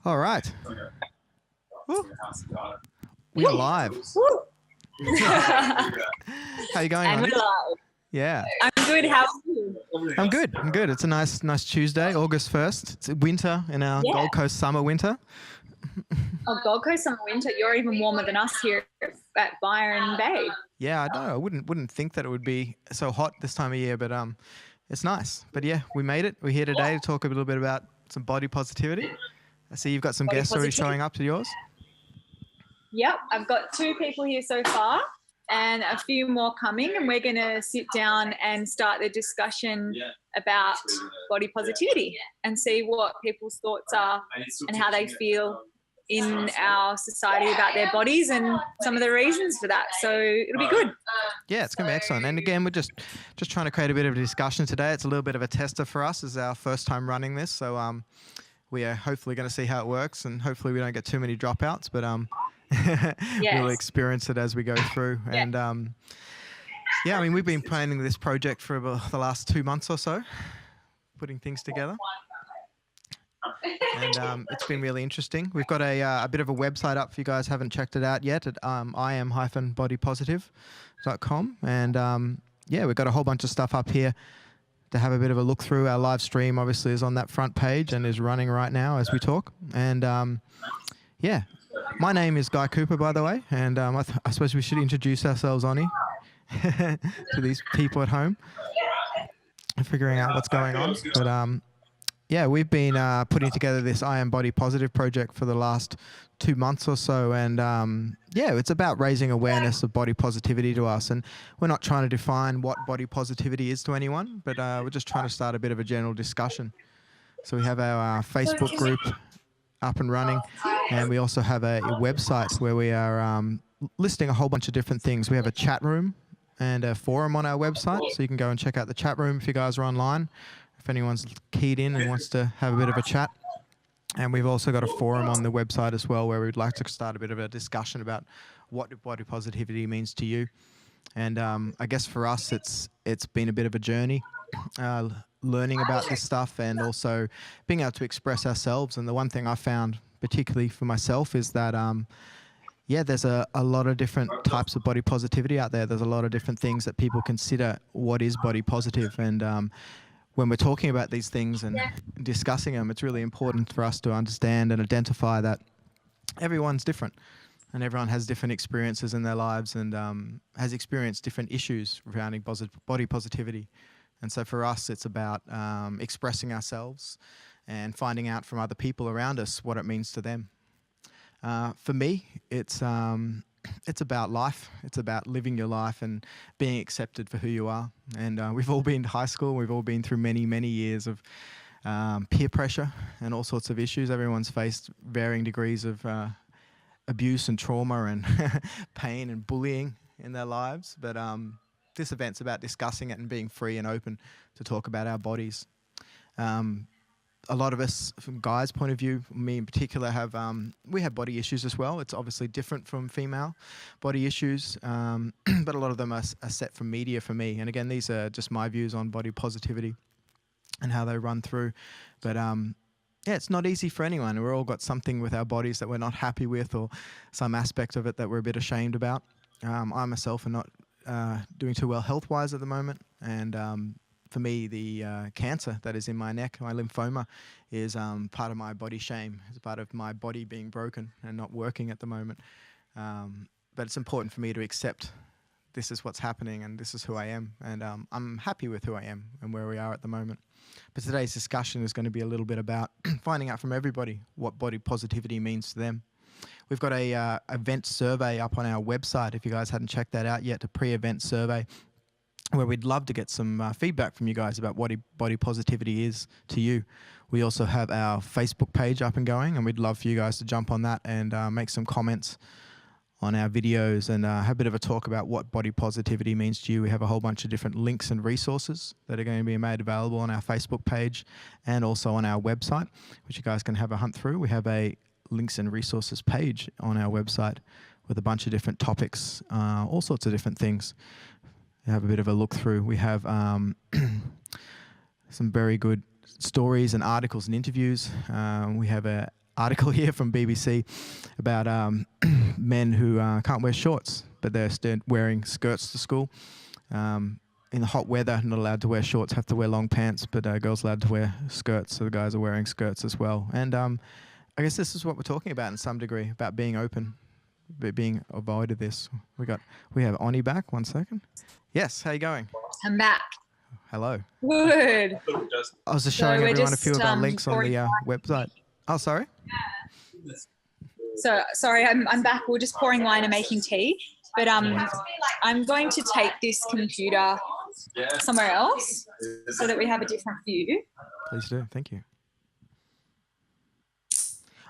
All right. Woo. We are live. Woo. How you going? And we're Anya? live. Yeah, I'm good. How are you? I'm good. I'm good. It's a nice Tuesday, August 1st. It's winter in our Yeah. Gold Coast summer winter. Oh, Gold Coast summer winter. You're even warmer than us here at Byron Bay. Yeah, I know. I wouldn't think that it would be so hot this time of year, but it's nice. But yeah, we made it. We're here today to talk a little bit about some body positivity. I see you've got some Body guests already positivity. showing up to yours. Yep, I've got 2 people here so far and a few more coming, and we're going to sit down and start the discussion about body positivity and see what people's thoughts are and how they feel in our society about their bodies and some of the reasons for that. So it'll be good. Yeah, it's going to be excellent. And again, we're just trying to create a bit of a discussion today. It's a little bit of a tester for us. It's our first time running this. So we are hopefully going to see how it works, and hopefully we don't get too many dropouts, but we'll experience it as we go through. Yeah. And yeah, I mean, we've been planning this project for about the last 2 months or so, putting things together. And it's been really interesting. We've got a bit of a website up if you guys haven't checked it out yet at im-bodypositive.com. And yeah, we've got a whole bunch of stuff up here to have a bit of a look through. Our live stream obviously is on that front page and is running right now as we talk. And yeah, my name is Guy Cooper, by the way. And I suppose we should introduce ourselves, Oni, to these people at home, figuring out what's going on. But yeah, we've been putting together this I Am Body Positive project for the last 2 months or so. And yeah, it's about raising awareness of body positivity to us. And we're not trying to define what body positivity is to anyone, but we're just trying to start a bit of a general discussion. So we have our Facebook group up and running, and we also have a website where we are listing a whole bunch of different things. We have a chat room and a forum on our website, so you can go and check out the chat room if you guys are online, if anyone's keyed in and wants to have a bit of a chat. And we've also got a forum on the website as well, where we'd like to start a bit of a discussion about what body positivity means to you. And I guess for us, it's been a bit of a journey, learning about this stuff and also being able to express ourselves. And the one thing I found, particularly for myself, is that yeah, there's a lot of different types of body positivity out there. There's a lot of different things that people consider what is body positive. And when we're talking about these things and discussing them, it's really important for us to understand and identify that everyone's different and everyone has different experiences in their lives and has experienced different issues surrounding body positivity. And so for us, it's about expressing ourselves and finding out from other people around us what it means to them. For me, it's about life. It's about living your life and being accepted for who you are. And we've all been to high school. We've all been through many, many years of peer pressure and all sorts of issues. Everyone's faced varying degrees of abuse and trauma and pain and bullying in their lives. But this event's about discussing it and being free and open to talk about our bodies. A lot of us, from Guy's point of view, me in particular, we have body issues as well. It's obviously different from female body issues, but a lot of them are set from media for me. And again, these are just my views on body positivity and how they run through. But yeah, it's not easy for anyone. We've all got something with our bodies that we're not happy with, or some aspect of it that we're a bit ashamed about. I myself am not doing too well health-wise at the moment, and for me, the cancer that is in my neck, my lymphoma, is part of my body shame. It's part of my body being broken and not working at the moment. But it's important for me to accept this is what's happening and this is who I am. And I'm happy with who I am and where we are at the moment. But today's discussion is going to be a little bit about finding out from everybody what body positivity means to them. We've got a event survey up on our website, if you guys hadn't checked that out yet, a pre-event survey, where we'd love to get some feedback from you guys about what body positivity is to you. We also have our Facebook page up and going, and we'd love for you guys to jump on that and make some comments on our videos and have a bit of a talk about what body positivity means to you. We have a whole bunch of different links and resources that are going to be made available on our Facebook page and also on our website, which you guys can have a hunt through. We have a links and resources page on our website with a bunch of different topics, all sorts of different things. Have a bit of a look through. We have some very good stories and articles and interviews. We have article here from BBC about men who can't wear shorts, but they're still wearing skirts to school. In the hot weather, not allowed to wear shorts, have to wear long pants, but girls allowed to wear skirts, so the guys are wearing skirts as well. And I guess this is what we're talking about in some degree, about being open, but being avoided this. We have Oni back. 1 second. Yes, how you going? I'm back. Hello. Good. I was just showing everyone a few of our links on the website. Oh, sorry. So sorry, I'm back. We're just pouring wine and making tea, but I'm going to take this computer somewhere else so that we have a different view. Please do. Thank you.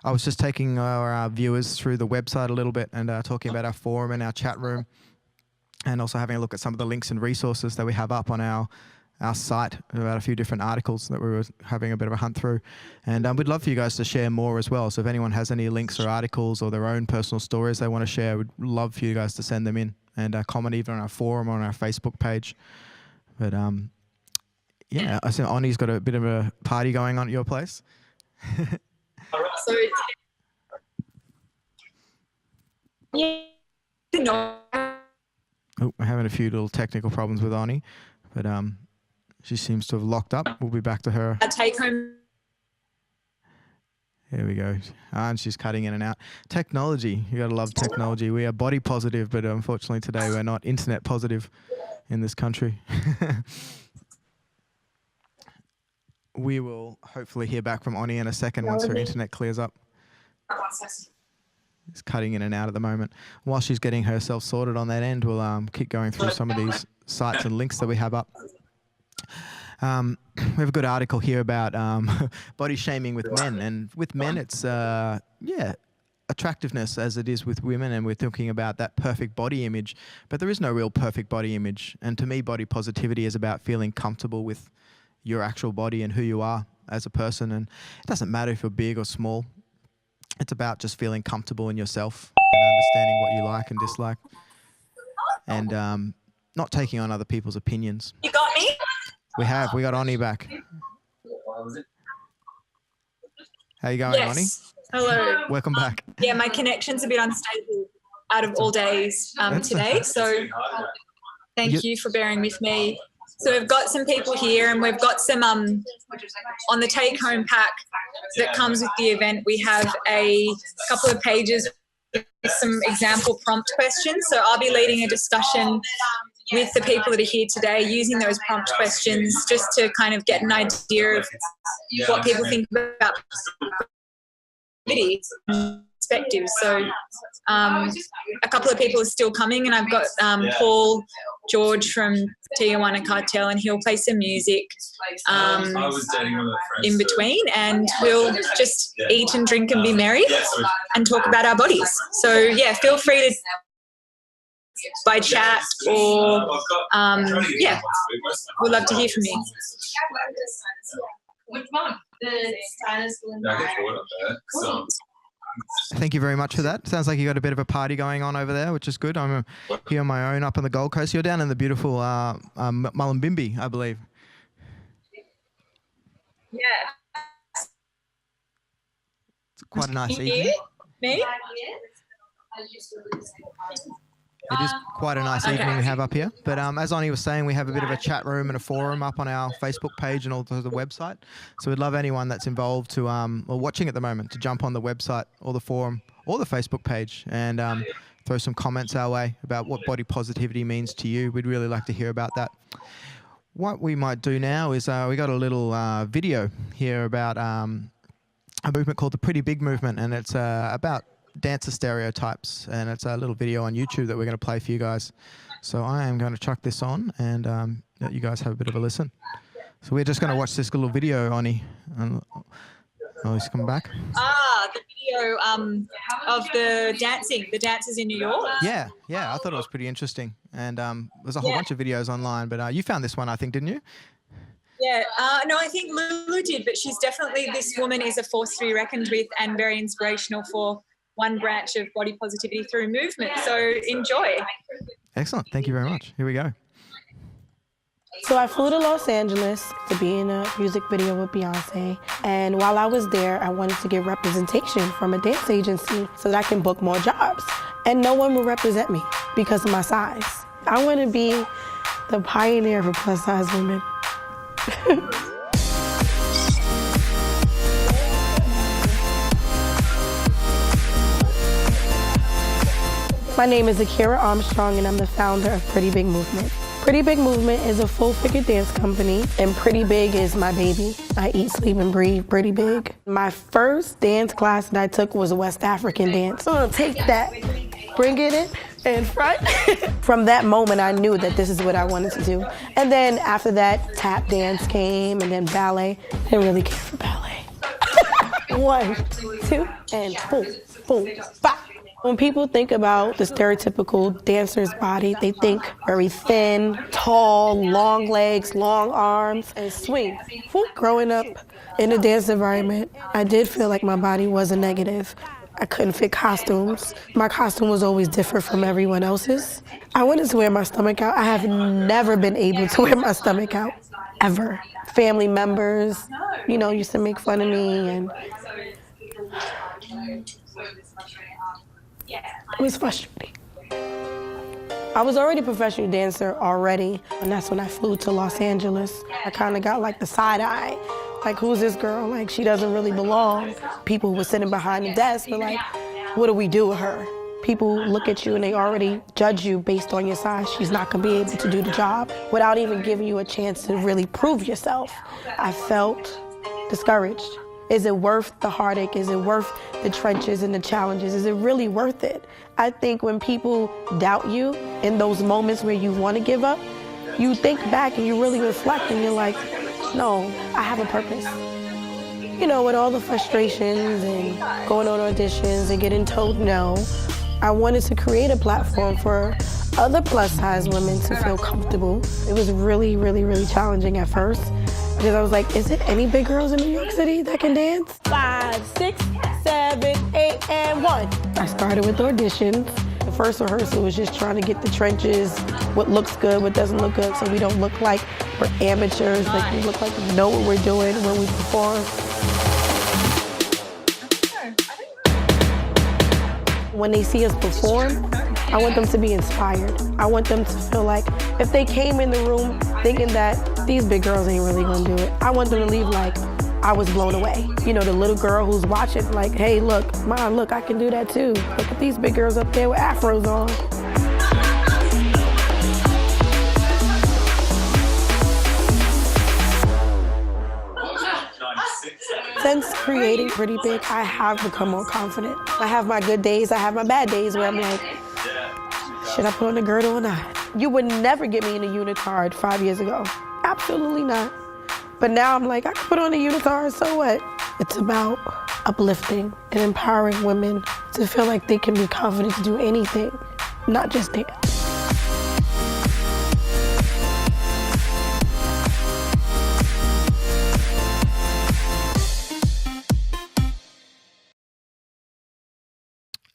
I was just taking our viewers through the website a little bit and talking about our forum and our chat room, and also having a look at some of the links and resources that we have up on our site about a few different articles that we were having a bit of a hunt through. And we'd love for you guys to share more as well. So if anyone has any links or articles or their own personal stories they want to share, we'd love for you guys to send them in and comment either on our forum or on our Facebook page. But yeah, I see Oni's got a bit of a party going on at your place. So yeah, no. Oh, we're having a few little technical problems with Oni, but she seems to have locked up. We'll be back to her. A take home. Here we go. And she's cutting in and out. Technology. You gotta love technology. We are body positive, but unfortunately today we're not internet positive in this country. We will hopefully hear back from Oni in a second once her internet clears up. It's cutting in and out at the moment. While she's getting herself sorted on that end, we'll keep going through some of these sites and links that we have up. We have a good article here about body shaming with men, and with men it's attractiveness as it is with women, and we're thinking about that perfect body image, but there is no real perfect body image. And to me, body positivity is about feeling comfortable with your actual body and who you are as a person, and it doesn't matter if you're big or small. It's about just feeling comfortable in yourself and understanding what you like and dislike, and not taking on other people's opinions. You got me? We got Oni back. How you going, Oni? Hello. Welcome back. Yeah, my connection's a bit unstable out of all days today, so thank you for bearing with me. So we've got some people here, and we've got some on the take-home pack that comes with the event. We have a couple of pages with some example prompt questions. So I'll be leading a discussion with the people that are here today using those prompt questions just to kind of get an idea of what people think about perspectives. So a couple of people are still coming, and I've got Paul George from Tijuana Cartel, and he'll play some music in between, and we'll just eat and drink and be merry and talk about our bodies. So yeah, feel free to by chat or yeah, we'd love to hear from you. Which one? The Stylus one. Yeah, I get bored up there. Cool. Thank you very much for that. Sounds like you got a bit of a party going on over there, which is good. I'm here on my own up on the Gold Coast. You're down in the beautiful Mullumbimby, I believe. Yeah. It's quite a nice evening. Me? It is quite a nice evening we have up here. But as Oni was saying, we have a bit of a chat room and a forum up on our Facebook page and also the website. So we'd love anyone that's involved to, or watching at the moment, to jump on the website or the forum or the Facebook page and throw some comments our way about what body positivity means to you. We'd really like to hear about that. What we might do now is we got a little video here about a movement called the Pretty Big Movement, and it's about dancer stereotypes, and it's a little video on YouTube that we're going to play for you guys. So I am going to chuck this on and let you guys have a bit of a listen. So we're just going to watch this little video, Oni. Oh, he's come back. The video of the dancers in New York. Yeah, I thought it was pretty interesting. And there's a whole bunch of videos online, but you found this one, I think, didn't you? Yeah, no, I think Lulu did, but she's definitely, this woman is a force to be reckoned with and very inspirational for one branch of body positivity through movement. So enjoy. Excellent. Thank you very much. Here we go. So I flew to Los Angeles to be in a music video with Beyonce. And while I was there, I wanted to get representation from a dance agency so that I can book more jobs. And no one will represent me because of my size. I want to be the pioneer for plus size women. My name is Akira Armstrong, and I'm the founder of Pretty Big Movement. Pretty Big Movement is a full-figure dance company, and Pretty Big is my baby. I eat, sleep, and breathe Pretty Big. My first dance class that I took was a West African dance. So I'm gonna take that, bring it in front. From that moment, I knew that this is what I wanted to do. And then after that, tap dance came, and then ballet. I didn't really care for ballet. 1, 2, and boom, boom, bop. When people think about the stereotypical dancer's body, they think very thin, tall, long legs, long arms, and swing. Growing up in a dance environment, I did feel like my body was a negative. I couldn't fit costumes. My costume was always different from everyone else's. I wanted to wear my stomach out. I have never been able to wear my stomach out, ever. Family members, used to make fun of me, and it was frustrating. I was already a professional dancer already, and that's when I flew to Los Angeles. I kind of got like the side eye, like, who's this girl? Like, she doesn't really belong. People were sitting behind the desk, but like, what do we do with her? People look at you and they already judge you based on your size. She's not gonna be able to do the job without even giving you a chance to really prove yourself. I felt discouraged. Is it worth the heartache? Is it worth the trenches and the challenges? Is it really worth it? I think when people doubt you in those moments where you want to give up, you think back and you really reflect and you're like, no, I have a purpose. With all the frustrations and going on auditions and getting told no, I wanted to create a platform for other plus size women to feel comfortable. It was really, really, really challenging at first. Because I was like, is it any big girls in New York City that can dance? 5, 6, 7, 8, and 1. I started with auditions. The first rehearsal was just trying to get the trenches, what looks good, what doesn't look good, so we don't look like we're amateurs, like we look like we know what we're doing when we perform. When they see us perform, I want them to be inspired. I want them to feel like if they came in the room thinking that these big girls ain't really gonna do it, I want them to leave like I was blown away. The little girl who's watching like, hey, look, Mom, look, I can do that too. Look at these big girls up there with afros on. Since creating Pretty Big, I have become more confident. I have my good days, I have my bad days where I'm like, should I put on the girdle or not? You would never get me in a unitard 5 years ago. Absolutely not. But now I'm like, I can put on a unitard, so what? It's about uplifting and empowering women to feel like they can be confident to do anything, not just dance.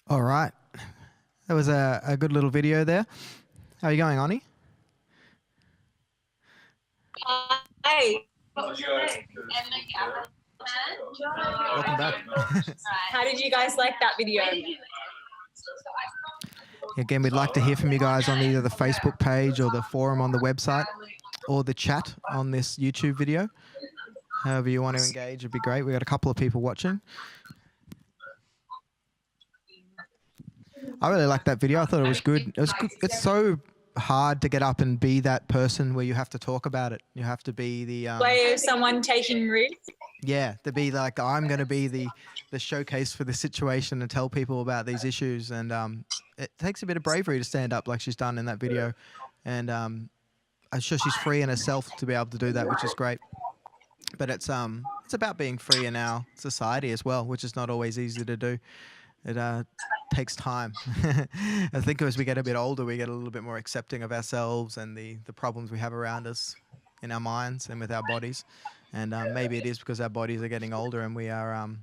All right. That was a good little video there. How are you going, Ani? Hi. Welcome back. How did you guys like that video? Again, we'd like to hear from you guys on either the Facebook page or the forum on the website or the chat on this YouTube video. However you want to engage, it'd be great. We got a couple of people watching. I really liked that video. I thought it was good. It was good. It's so hard to get up and be that person where you have to talk about it. You have to be the Way of someone taking risks. yeah, to be like, I'm going to be the showcase for the situation and tell people about these issues. And it takes a bit of bravery to stand up like she's done in that video. And I'm sure she's free in herself to be able to do that, which is great. But it's about being free in our society as well, which is not always easy to do. It takes time. I think as we get a bit older, we get a little bit more accepting of ourselves and the problems we have around us in our minds and with our bodies. And maybe it is because our bodies are getting older and we are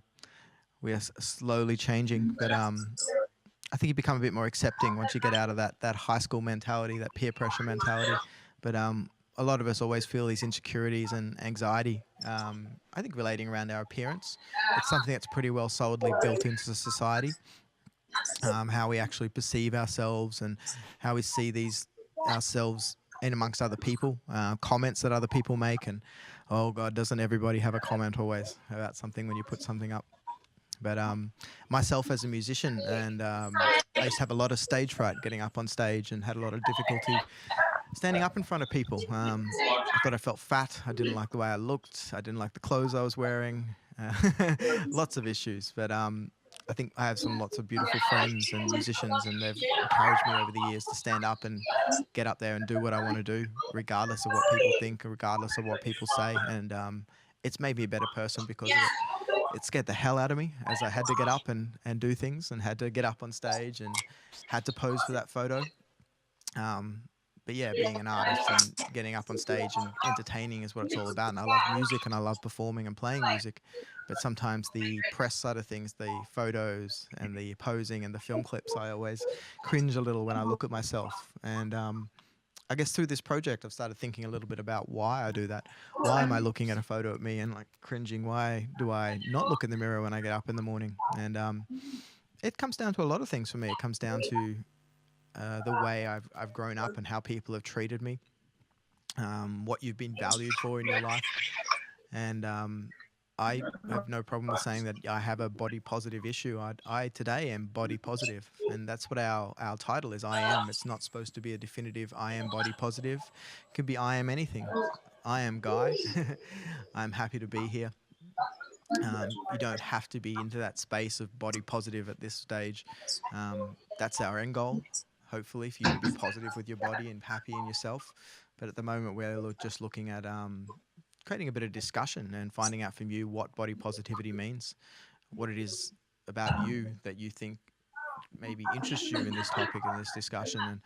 slowly changing. But I think you become a bit more accepting once you get out of that high school mentality, that peer pressure mentality. But a lot of us always feel these insecurities and anxiety. I think relating around our appearance, it's something that's pretty well solidly built into the society. How we actually perceive ourselves and how we see ourselves in amongst other people, comments that other people make, and oh God, doesn't everybody have a comment always about something when you put something up? But myself as a musician, and I used to have a lot of stage fright getting up on stage, and had a lot of difficulty standing up in front of people. I thought I felt fat. I didn't like the way I looked. I didn't like the clothes I was wearing. Lots of issues. But I think I have lots of beautiful friends and musicians, and they've encouraged me over the years to stand up and get up there and do what I want to do, regardless of what people think, regardless of what people say. And it's made me a better person because of it. It scared the hell out of me, as I had to get up and do things, and had to get up on stage and had to pose for that photo. But yeah, being an artist and getting up on stage and entertaining is what it's all about. And I love music, and I love performing and playing music. But sometimes the press side of things, the photos and the posing and the film clips, I always cringe a little when I look at myself. And I guess through this project, I've started thinking a little bit about why I do that. Why am I looking at a photo of me and like cringing? Why do I not look in the mirror when I get up in the morning? And it comes down to a lot of things for me. It comes down to the way I've grown up and how people have treated me, what you've been valued for in your life. And I have no problem with saying that I have a body positive issue. I today am body positive, and that's what our title is. I am. It's not supposed to be a definitive I am body positive. It could be I am anything. I am Guy. I'm happy to be here. You don't have to be into that space of body positive at this stage. That's our end goal, hopefully, for you to be positive with your body and happy in yourself. But at the moment, we're just looking at creating a bit of discussion and finding out from you what body positivity means, what it is about you that you think maybe interests you in this topic, in this discussion, and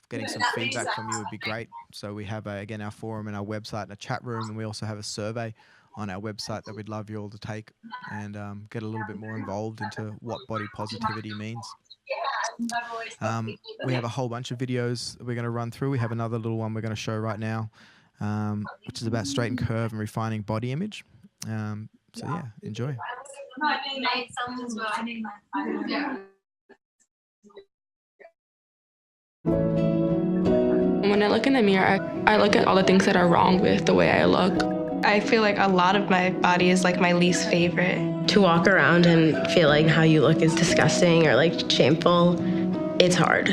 getting some feedback from you would be great. So we have, again, our forum and our website and a chat room, and we also have a survey on our website that we'd love you all to take and get a little bit more involved into what body positivity means. We have a whole bunch of videos we're going to run through. We have another little one we're going to show right now, which is about straight and curve and refining body image. So yeah, enjoy. When I look in the mirror, I look at all the things that are wrong with the way I look. I feel like a lot of my body is like my least favorite. To walk around and feel like how you look is disgusting or like shameful, it's hard.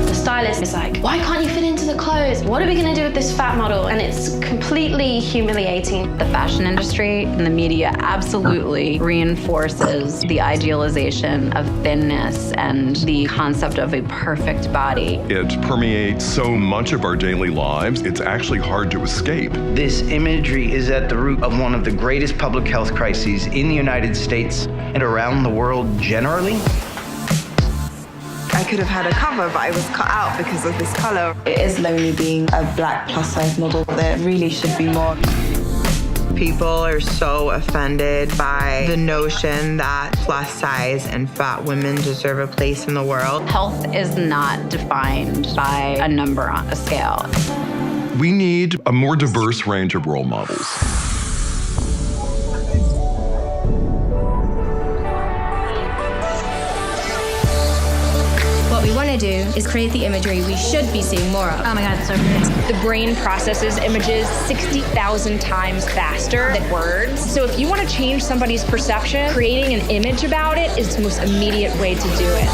The stylist is like, why can't you fit into the clothes? What are we gonna do with this fat model? And it's completely humiliating. The fashion industry and the media absolutely reinforces the idealization of thinness and the concept of a perfect body. It permeates so much of our daily lives, it's actually hard to escape. This imagery is at the root of one of the greatest public health crises in the United States and around the world generally. I could have had a cover, but I was cut out because of this color. It is lonely being a black plus size model. There really should be more. People are so offended by the notion that plus size and fat women deserve a place in the world. Health is not defined by a number on a scale. We need a more diverse range of role models. What we want to do is create the imagery we should be seeing more of. Oh my God, it's so good. The brain processes images 60,000 times faster than words. So if you want to change somebody's perception, creating an image about it is the most immediate way to do it.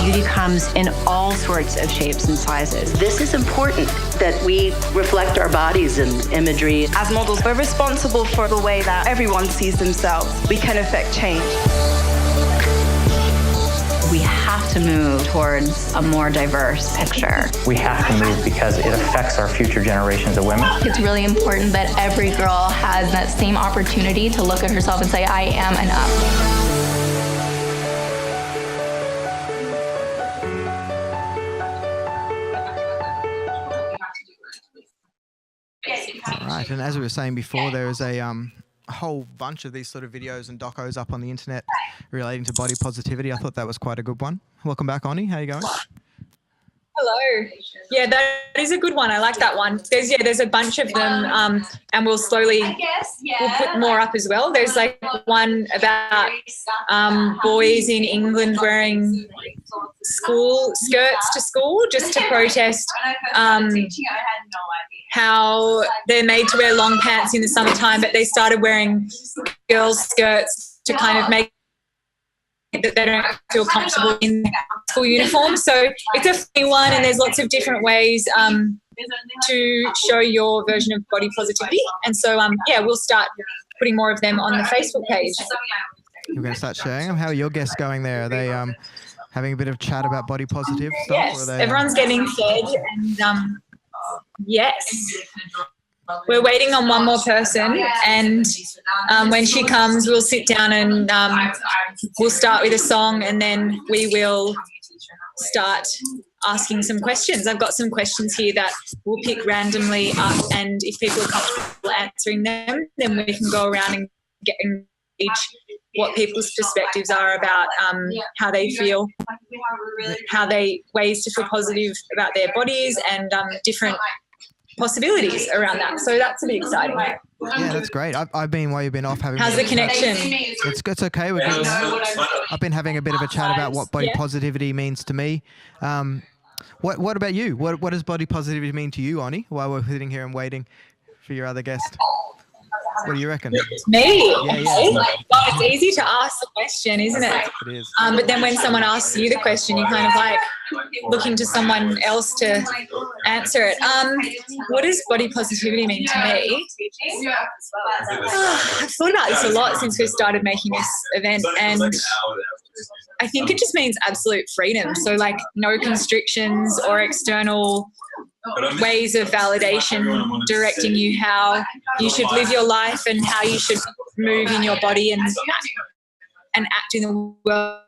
Beauty comes in all sorts of shapes and sizes. This is important that we reflect our bodies in imagery. As models, we're responsible for the way that everyone sees themselves. We can affect change. We have to move towards a more diverse picture. We have to move because it affects our future generations of women. It's really important that every girl has that same opportunity to look at herself and say, I am enough. Right, and as we were saying before, there is a whole bunch of these sort of videos and docos up on the internet relating to body positivity. I thought that was quite a good one. Welcome back, Oni. How are you going? Hello. Yeah, that is a good one. I like that one. There's a bunch of them, and we'll put more up as well. There's like one about boys in England wearing school skirts to school just to protest how they're made to wear long pants in the summertime, but they started wearing girls' skirts to kind of make that they don't feel comfortable in school uniform. So it's a funny one, and there's lots of different ways to show your version of body positivity. And so, we'll start putting more of them on the Facebook page. You're going to start sharing them? How are your guests going there? Are they having a bit of chat about body positive stuff? Yes, or are they, everyone's getting fed, and yes. We're waiting on one more person, and when she comes, we'll sit down and we'll start with a song, and then we will start asking some questions. I've got some questions here that we'll pick randomly up, and if people are comfortable answering them, then we can go around and engage what people's perspectives are about how they feel, ways to feel positive about their bodies, and different possibilities around that. So that's a bit exciting. Yeah, that's great. I've been, while you've been off, having... How's the connection? It's okay. We're good. I've been having a bit of a chat about what body positivity means to me. What about you? What does body positivity mean to you, Oni, while we're sitting here and waiting for your other guest? What do you reckon? Me? Yeah. God, it's easy to ask the question, isn't it? It is. But then when someone asks you the question, you kind of like looking to someone else to answer it. What does body positivity mean to me? I've thought about this a lot since we started making this event, and I think it just means absolute freedom. So like no constrictions or external ways of validation directing you how you should live your life and how you should move in your body and act in the world.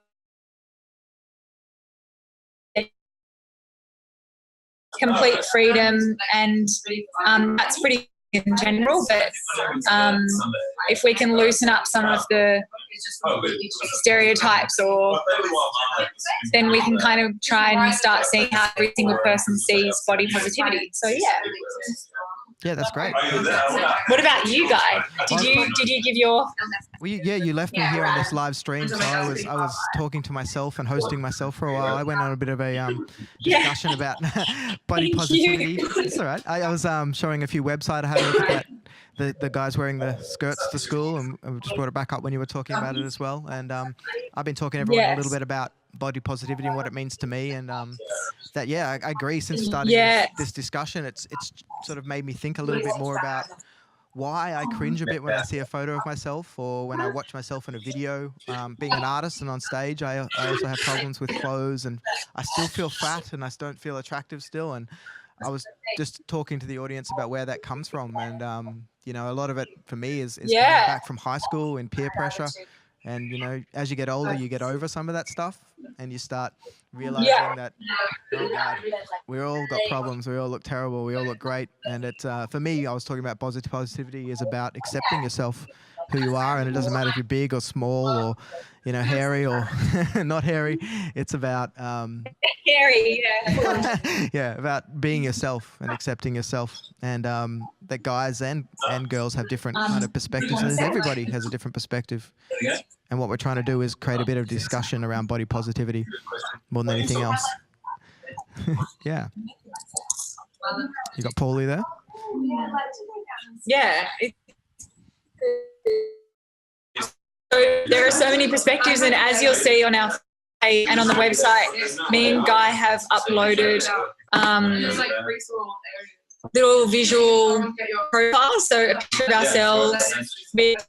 Complete freedom, and that's pretty in general, but if we can loosen up some of the stereotypes, or then we can kind of try and start seeing how every single person sees body positivity. So yeah, that's great. What about you, Guy? Did you give your... Well, you left me here on this live stream, so I was talking to myself and hosting myself for a while. I went on a bit of a discussion about body positivity. It's all right. I was showing a few websites. I had a look at that. The guys wearing the skirts to school, and I just brought it back up when you were talking about it as well. And I've been talking to everyone a little bit about body positivity and what it means to me, and I agree. Since starting this discussion, it's sort of made me think a little bit more about why I cringe a bit when I see a photo of myself, or when I watch myself in a video. Being an artist and on stage, I also have problems with clothes, and I still feel fat, and I don't feel attractive still. And I was just talking to the audience about where that comes from, and a lot of it for me is coming back from high school and peer pressure. And, as you get older, you get over some of that stuff, and you start realizing that, oh God, we all got problems. We all look terrible. We all look great. And for me, I was talking about positivity is about accepting yourself, who you are. And it doesn't matter if you're big or small or, hairy or not hairy. It's about... hairy, about being yourself and accepting yourself. And that guys and girls have different kind of perspectives. And everybody has a different perspective. And what we're trying to do is create a bit of discussion around body positivity more than anything else. Yeah. You got Paulie there? Yeah. So there are so many perspectives, and as you'll see on our page and on the website, me and Guy have uploaded little visual profiles, so a picture of ourselves with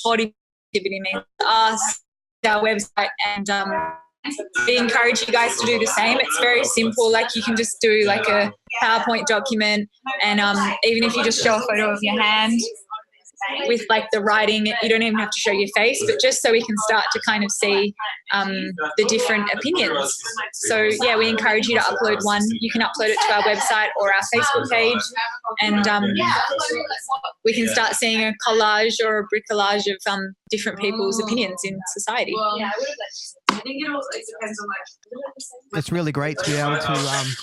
body positivity means to us, our website, and we encourage you guys to do the same. It's very simple. Like you can just do like a PowerPoint document, and even if you just show a photo of your hand, with like the writing. You don't even have to show your face, but just so we can start to kind of see the different opinions. So yeah, we encourage you to upload one. You can upload it to our website or our Facebook page, and we can start seeing a collage or a bricolage of different people's opinions in society. I think it also depends on It's really great to be able to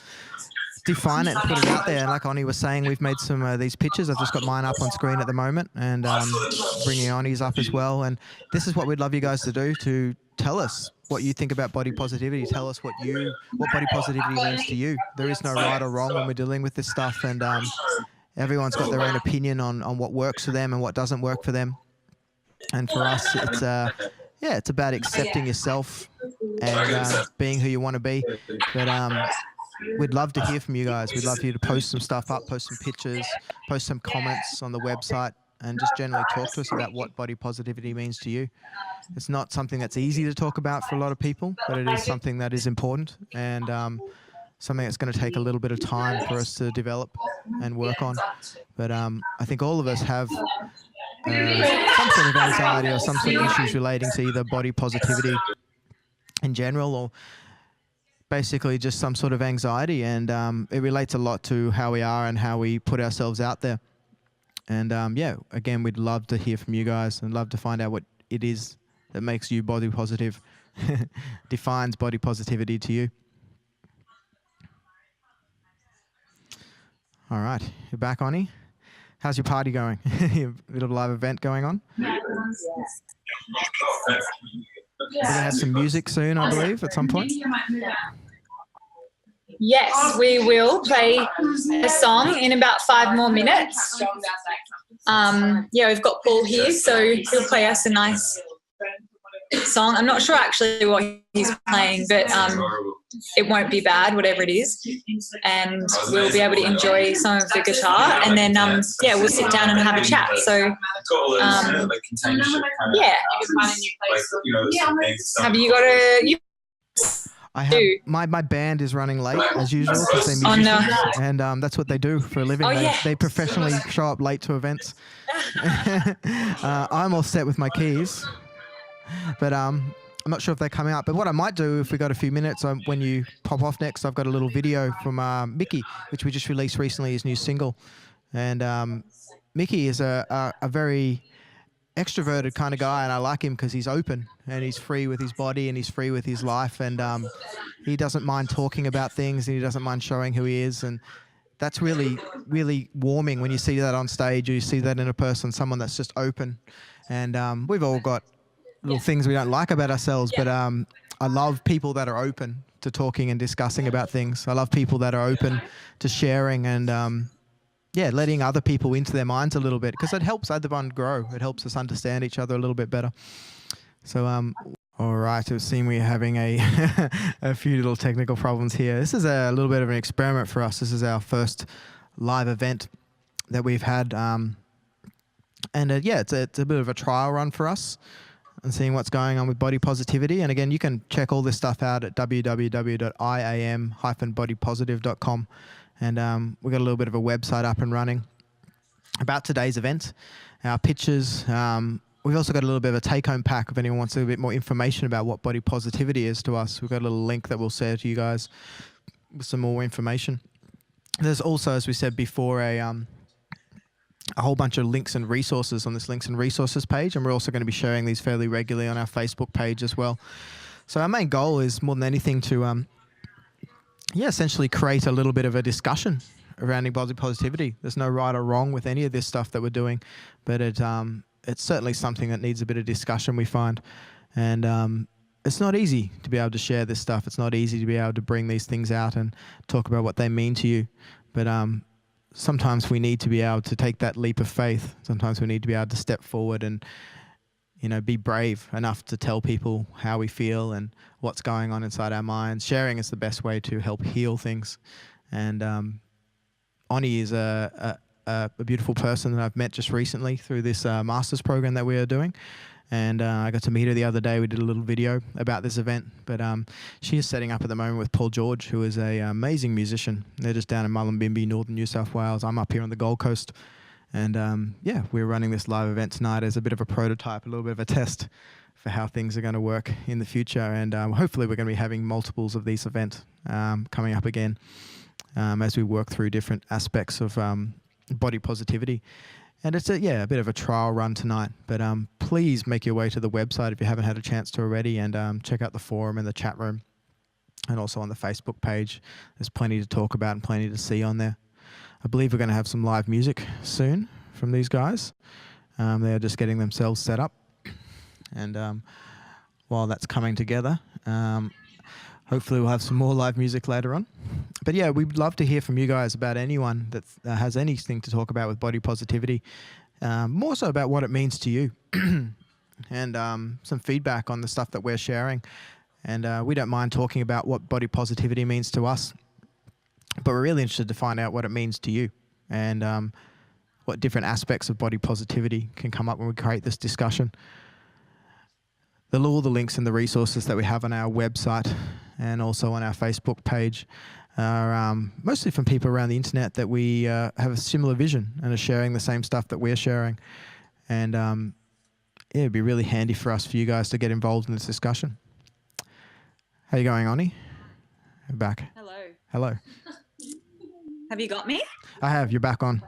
define it and put it out there. And like Oni was saying, we've made some of these pictures. I've just got mine up on screen at the moment, and bringing Oni's up as well. And this is what we'd love you guys to do, to tell us what you think about body positivity. Tell us what body positivity means to you. There is no right or wrong when we're dealing with this stuff, and everyone's got their own opinion on what works for them and what doesn't work for them. And for us, it's about accepting yourself and being who you want to be. But we'd love to hear from you guys. We'd love for you to post some stuff up, post some pictures, post some comments on the website, and just generally talk to us about what body positivity means to you. It's not something that's easy to talk about for a lot of people, but it is something that is important, and something that's going to take a little bit of time for us to develop and work on. But I think all of us have some sort of anxiety or some sort of issues relating to either body positivity in general, or basically just some sort of anxiety, and it relates a lot to how we are and how we put ourselves out there. And yeah, again, we'd love to hear from you guys and love to find out what it is that makes you body positive, defines body positivity to you. All right, you're back, Oni. How's your party going? A bit of a live event going on? We're going to have some music soon, I believe, at some point. Yes, we will play a song in about 5 more minutes. Yeah, we've got Paul here, so he'll play us a nice song. I'm not sure actually what he's playing, but it won't be bad, whatever it is. And we'll be able to enjoy some of the guitar, and then, yeah, we'll sit down and have a chat. So, yeah. Have you got a... I have, my band is running late as usual because they're musicians, and that's what they do for a living. They professionally show up late to events. I'm all set with my keys, but I'm not sure if they're coming out. But what I might do, if we got a few minutes, when you pop off next, I've got a little video from Mickey, which we just released recently, his new single. And Mickey is a very extroverted kind of guy, and I like him because he's open and he's free with his body and he's free with his life, and he doesn't mind talking about things, and he doesn't mind showing who he is. And that's really, really warming when you see that on stage, or you see that in a person, someone that's just open. And we've all got little things we don't like about ourselves, but I love people that are open to talking and discussing about things. I love people that are open to sharing and yeah, letting other people into their minds a little bit, because it helps everyone grow. It helps us understand each other a little bit better. So, all right, it seems we're having a few little technical problems here. This is a little bit of an experiment for us. This is our first live event that we've had. And yeah, it's a bit of a trial run for us and seeing what's going on with body positivity. And again, you can check all this stuff out at www.iam-bodypositive.com. And we've got a little bit of a website up and running about today's event, our pictures. We've also got a little bit of a take-home pack if anyone wants a bit more information about what body positivity is to us. We've got a little link that we'll share to you guys with some more information. There's also, as we said before, a whole bunch of links and resources on this links and resources page, and we're also going to be sharing these fairly regularly on our Facebook page as well. So our main goal is, more than anything, to yeah, essentially create a little bit of a discussion around body positivity. There's no right or wrong with any of this stuff that we're doing, but it's certainly something that needs a bit of discussion, we find. And it's not easy to be able to share this stuff. It's not easy to be able to bring these things out and talk about what they mean to you. But sometimes we need to be able to take that leap of faith. Sometimes we need to be able to step forward and, you know, be brave enough to tell people how we feel and what's going on inside our minds. Sharing is the best way to help heal things. And Oni is a beautiful person that I've met just recently through this master's program that we are doing. And I got to meet her the other day. We did a little video about this event. But she is setting up at the moment with Paul George, who is an amazing musician. They're just down in Mullumbimby, northern New South Wales. I'm up here on the Gold Coast. And yeah, we're running this live event tonight as a bit of a prototype, a little bit of a test for how things are going to work in the future. And hopefully we're going to be having multiples of these events coming up again as we work through different aspects of body positivity. And it's a bit of a trial run tonight, but please make your way to the website if you haven't had a chance to already, and check out the forum and the chat room, and also on the Facebook page. There's plenty to talk about and plenty to see on there. I believe we're going to have some live music soon from these guys. They're just getting themselves set up, and while that's coming together, hopefully we'll have some more live music later on. But yeah, we'd love to hear from you guys about anyone that has anything to talk about with body positivity, more so about what it means to you, and some feedback on the stuff that we're sharing. And we don't mind talking about what body positivity means to us, but we're really interested to find out what it means to you, and what different aspects of body positivity can come up when we create this discussion. All the links and the resources that we have on our website and also on our Facebook page are mostly from people around the internet that we have a similar vision and are sharing the same stuff that we're sharing. And it'd be really handy for you guys to get involved in this discussion. How you going, Oni? You're back. Hello. Hello. Have you got me? I have. You're back on.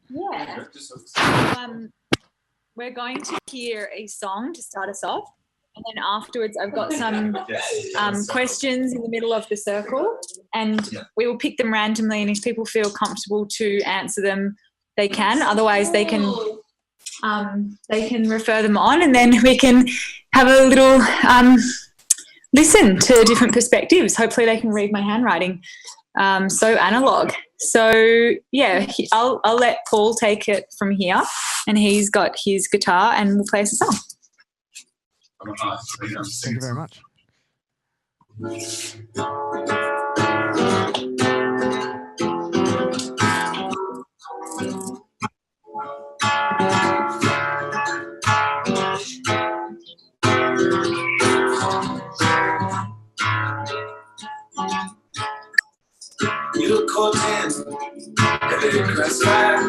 Yeah. So, we're going to hear a song to start us off. And then afterwards, I've got some questions in the middle of the circle, and we will pick them randomly. And if people feel comfortable to answer them, they can. Otherwise, they can refer them on, and then we can have a little listen to different perspectives. Hopefully, they can read my handwriting. So analog. So yeah, I'll let Paul take it from here, and he's got his guitar, and we'll play us a song. Thank you very much. You caught in every crossfire,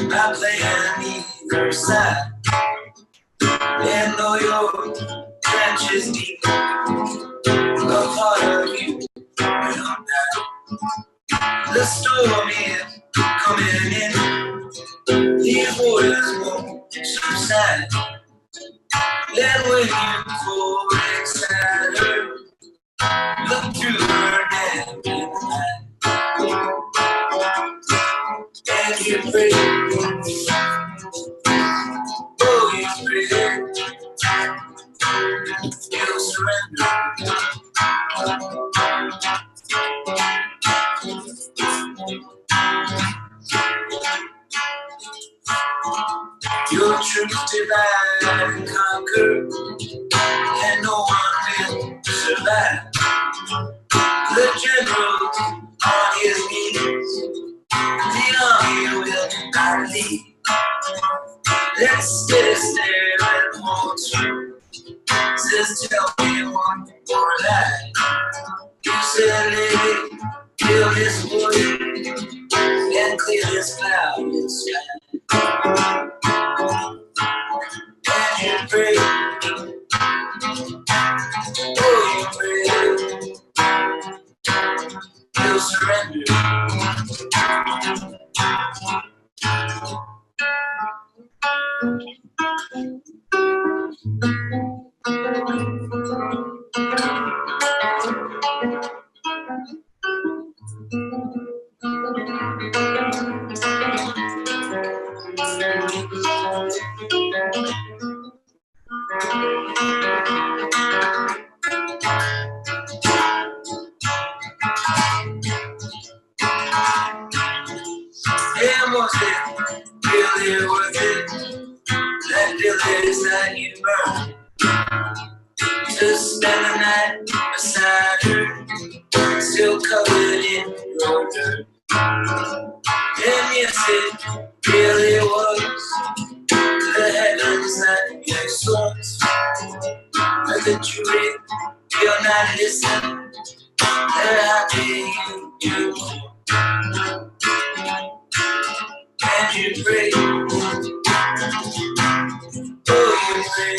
not playing either side. And though your trench is deep, no part of you will die. The storm is coming in, these waters won't subside. Then when you go inside her, look through her damn eye, and you pray. Oh, you pray. You surrender. Your truth divine conquer, and no one will survive. The general's on his knees, the army will not leave. Let's sit there and hold true. Says, tell me one more lie. You said, lady, kill this wood and clear this cloudless sky. And you pray, oh, you pray, you'll surrender. And was it really worth it? That village that you burned, to spend the night beside her, still covered in your dirt. And yes, it really was the heavens that you sought. But the truth, you're not listening. They're happy you do. And you pray. Oh, you pray.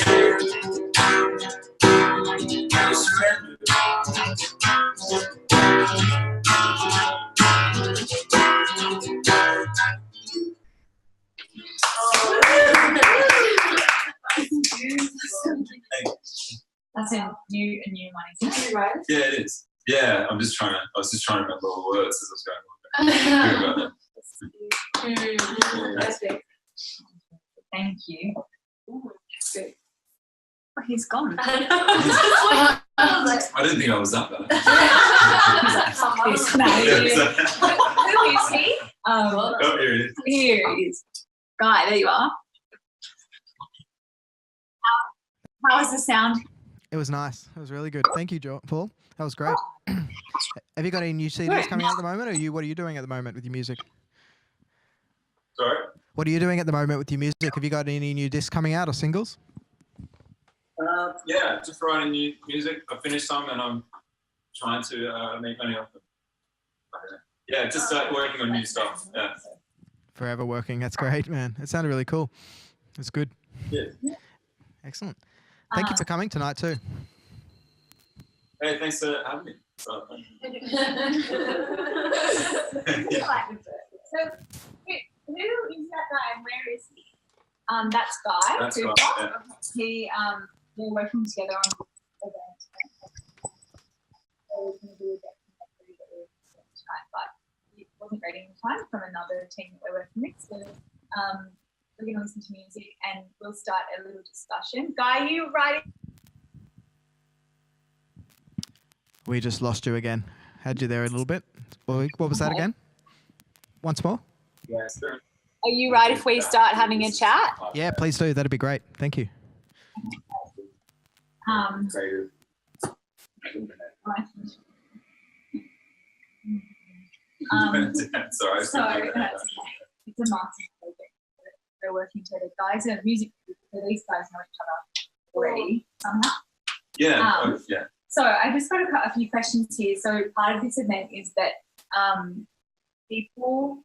You surrender. That's a new one, isn't it? Right? Yeah, it is. Yeah, I was just trying to remember all the words as I was going on. That's big. Thank you. Good. Oh, he's gone. I didn't think I was that bad. Who is he? Oh, here it is. Here he is. Guy, there you are. How was the sound? It was nice. It was really good. Thank you, Paul. That was great. Have you got any new CDs coming out at the moment, or what are you doing at the moment with your music? Sorry? What are you doing at the moment with your music? Have you got any new discs coming out or singles? Yeah, just writing new music. I finished some and I'm trying to make money off them. Yeah, just working on new stuff. Yeah. Forever working. That's great, man. It sounded really cool. It's good. Yeah. Excellent. Thank you for coming tonight too. Hey, thanks for having me. So, who is that guy and where is he? That's Guy. That's Guy, yeah. He, we're working together on events. So we're going to do a deck tonight, but it wasn't ready in time from another team that we're working with. So we're going to listen to music and we'll start a little discussion. Guy, you writing? We just lost you again. Had you there a little bit. What was that again? Once more? Yeah, sure. Are you right if we start having a chat? Yeah, please do. That'd be great. Thank you. Sorry. So it's a master's project. We're working together. Guys are music group, so these guys know each other already somehow. Yeah, yeah. So I just got a few questions here. So part of this event is that people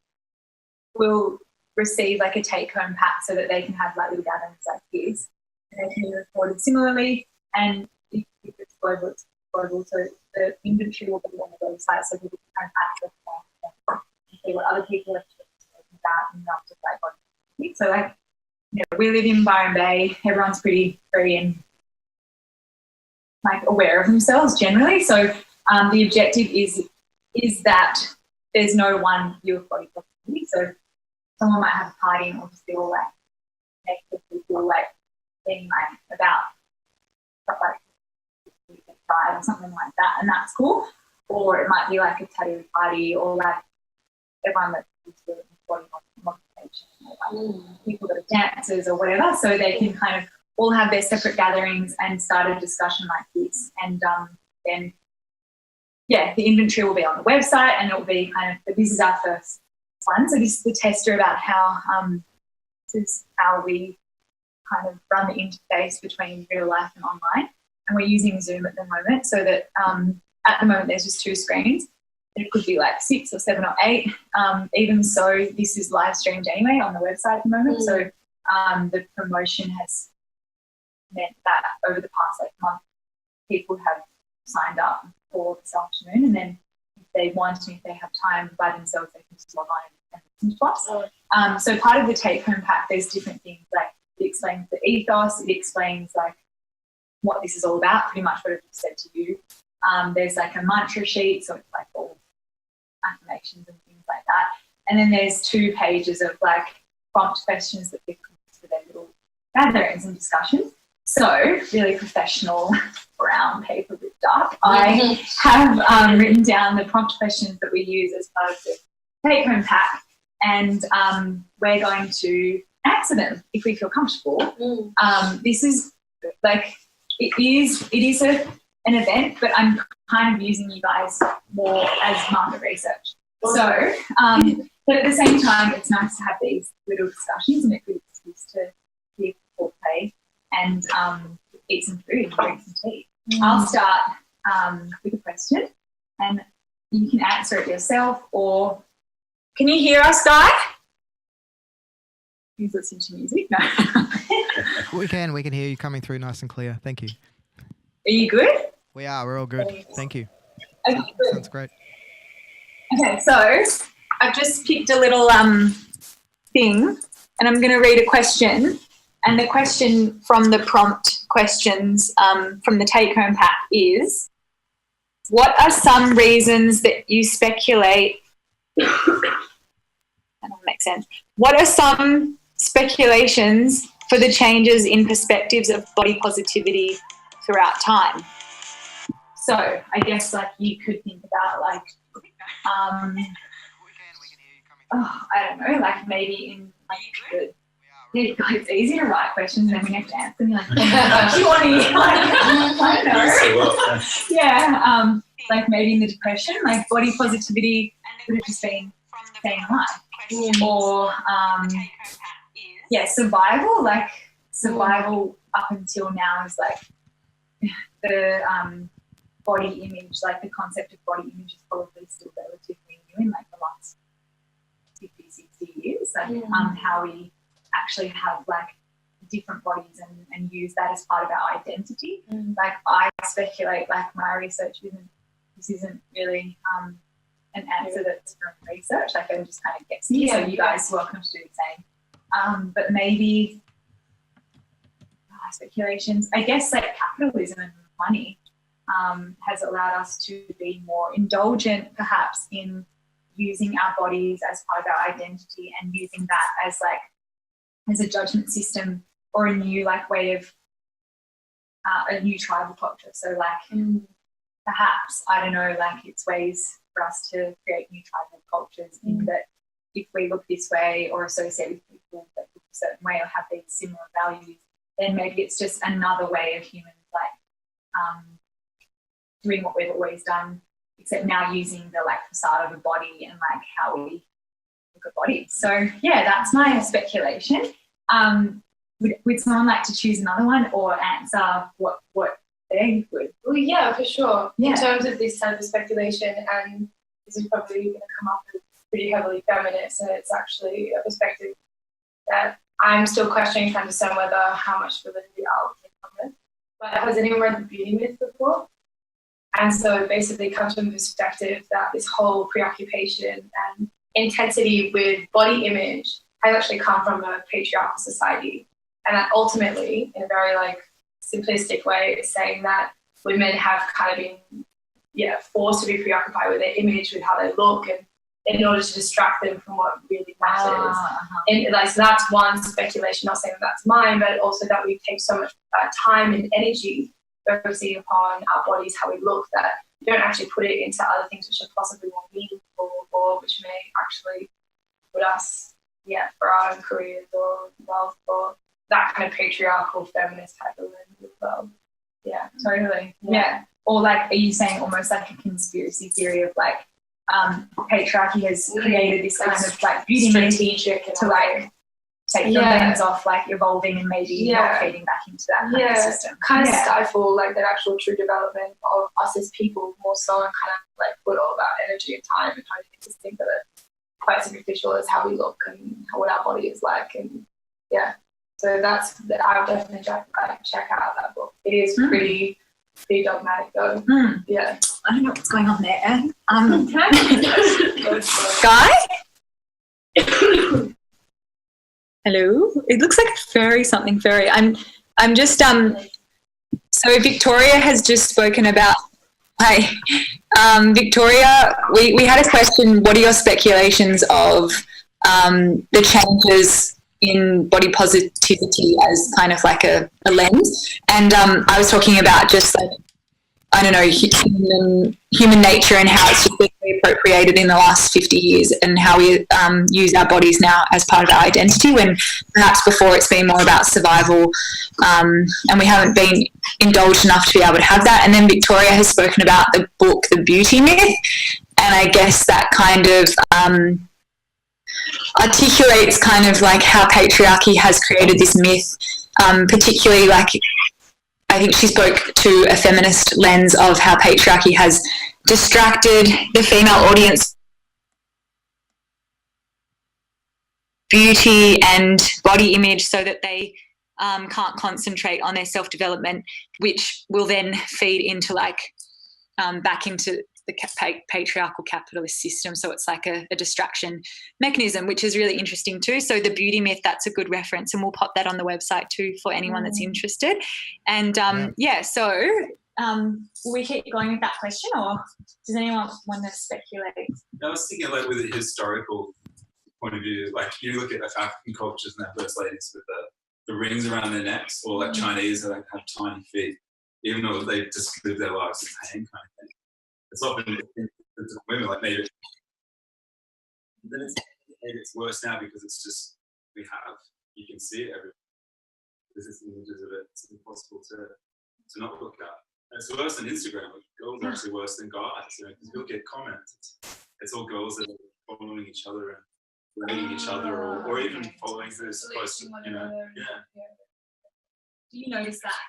will receive like a take-home pack so that they can have like little gatherings like this, and they can be recorded similarly. And if it's global, it's global. So the inventory will be on the website, so people can access that and see what other people have spoken about and not just like what. So like, you know, we live in Byron Bay. Everyone's pretty free and like aware of themselves generally. So the objective is that there's no one view of body positivity. So someone might have a party and it'll just be all like make people like being like about stuff like pride or something like that, and that's cool. Or it might be like a tattoo party, or like everyone that's doing body modification, or like people that are dancers or whatever, so they can kind of all have their separate gatherings and start a discussion like this. And then, yeah, the inventory will be on the website, and it will be kind of, this is our first one. So this is the tester about how this is how we kind of run the interface between real life and online. And we're using Zoom at the moment, so that at the moment there's just 2 screens. It could be like 6 or 7 or 8. Even so, this is live streamed anyway on the website at the moment. So the promotion has meant that over the past month, people have signed up for this afternoon, and then if they want and if they have time by themselves, they can just log on and listen to us. So part of the take-home pack, there's different things, like it explains the ethos, it explains like what this is all about, pretty much what I've just said to you. There's like a mantra sheet, so it's like all affirmations and things like that. And then there's 2 pages of like prompt questions that people can use for their little gatherings and discussions. So really professional brown paper ripped up. I have written down the prompt questions that we use as part of the take-home pack, and we're going to answer them if we feel comfortable. This is like, it is an event, but I'm kind of using you guys more as market research. So, but at the same time, it's nice to have these little discussions, and it could excuse to hear people play and eat some food and drink some tea. I'll start with a question, and you can answer it yourself, or can you hear us, Guy? Who's listening to music? No. We can hear you coming through nice and clear. Thank you. Are you good? We're all good. Thank you. Okay, good. Sounds great. Okay, so I've just picked a little thing, and I'm going to read a question. And the question from the prompt questions from the take-home pack is, what are some reasons that you speculate? That doesn't make sense. What are some speculations for the changes in perspectives of body positivity throughout time? So I guess like you could think about like, I don't know, like maybe in like it's easy to write questions and then we have to answer them. Like, what do you want to hear? I don't know. Yeah, like maybe in the depression, like body positivity would have just been staying alive. Or, survival, like survival up until now is like the body image, like the concept of body image is probably still relatively new in like the last 50, 60 years. Like how we actually have like different bodies and use that as part of our identity. Like I speculate, like my research isn't really an answer that's from research, like I'm just kind of guessing. So you guys are welcome to do the same. But maybe speculations, I guess like capitalism and money has allowed us to be more indulgent perhaps in using our bodies as part of our identity and using that as like as a judgment system or a new like way of a new tribal culture. So like perhaps, I don't know, like it's ways for us to create new tribal cultures in that if we look this way or associate with people that look a certain way or have these similar values, then maybe it's just another way of humans like doing what we've always done, except now using the like facade of a body and like how we look at bodies. So yeah, that's my speculation. Would someone like to choose another one or answer what they would? Well, yeah, for sure. Yeah. In terms of this type of speculation, and this is probably going to come up as pretty heavily feminist, and it's actually a perspective that I'm still questioning, trying to discern whether how much validity I'll take from it. But has anyone read The Beauty Myth before? And so basically it comes from the perspective that this whole preoccupation and intensity with body image has actually come from a patriarchal society. And that ultimately, in a very like simplistic way, is saying that women have kind of been forced to be preoccupied with their image, with how they look, and in order to distract them from what really matters. And like, so that's one speculation, not saying that that's mine, but also that we take so much time and energy focusing upon our bodies, how we look, that we don't actually put it into other things which are possibly more meaningful or which may actually put us, for our own careers or wealth or that kind of patriarchal feminist type of lens as well. Yeah, totally. Yeah. Or like, are you saying almost like a conspiracy theory of like patriarchy has created this kind of like beauty strategic to like take the lens off like evolving and maybe not feeding back into that kind of system. Kind of stifle like that actual true development of us as people more so, and kind of like put all of our energy and time and kind of just think that it's quite superficial as how we look and what our body is like. And so that's I'll definitely check out that book. It is pretty dogmatic though. Yeah, I don't know what's going on there. Guy. Hello. It looks like something furry. I'm just so Victoria has just spoken about Victoria, we had a question, what are your speculations of the changes in body positivity as kind of like a lens? And I was talking about just like, I don't know, human nature and how it's just been reappropriated in the last 50 years and how we use our bodies now as part of our identity, when perhaps before it's been more about survival and we haven't been indulged enough to be able to have that. And then Victoria has spoken about the book, The Beauty Myth, and I guess that kind of articulates kind of like how patriarchy has created this myth, particularly like I think she spoke to a feminist lens of how patriarchy has distracted the female audience beauty and body image so that they can't concentrate on their self-development, which will then feed into like back into the patriarchal capitalist system. So it's like a distraction mechanism, which is really interesting too. So the beauty myth, that's a good reference, and we'll pop that on the website too for anyone that's interested. And so we keep going with that question, or does anyone want to speculate? I was thinking like with a historical point of view, like you look at like African cultures and their first ladies with the rings around their necks, or like Chinese that have tiny feet, even though they just live their lives in pain kind of thing. It's often women, like maybe it's worse now because it's just you can see it everywhere. There's images of it. It's impossible to not look at. And it's worse than Instagram. Like, girls are actually worse than guys. You know, because you'll get comments. It's all girls that are following each other and rating each other, or even following who they're supposed to. You know, Do you notice that?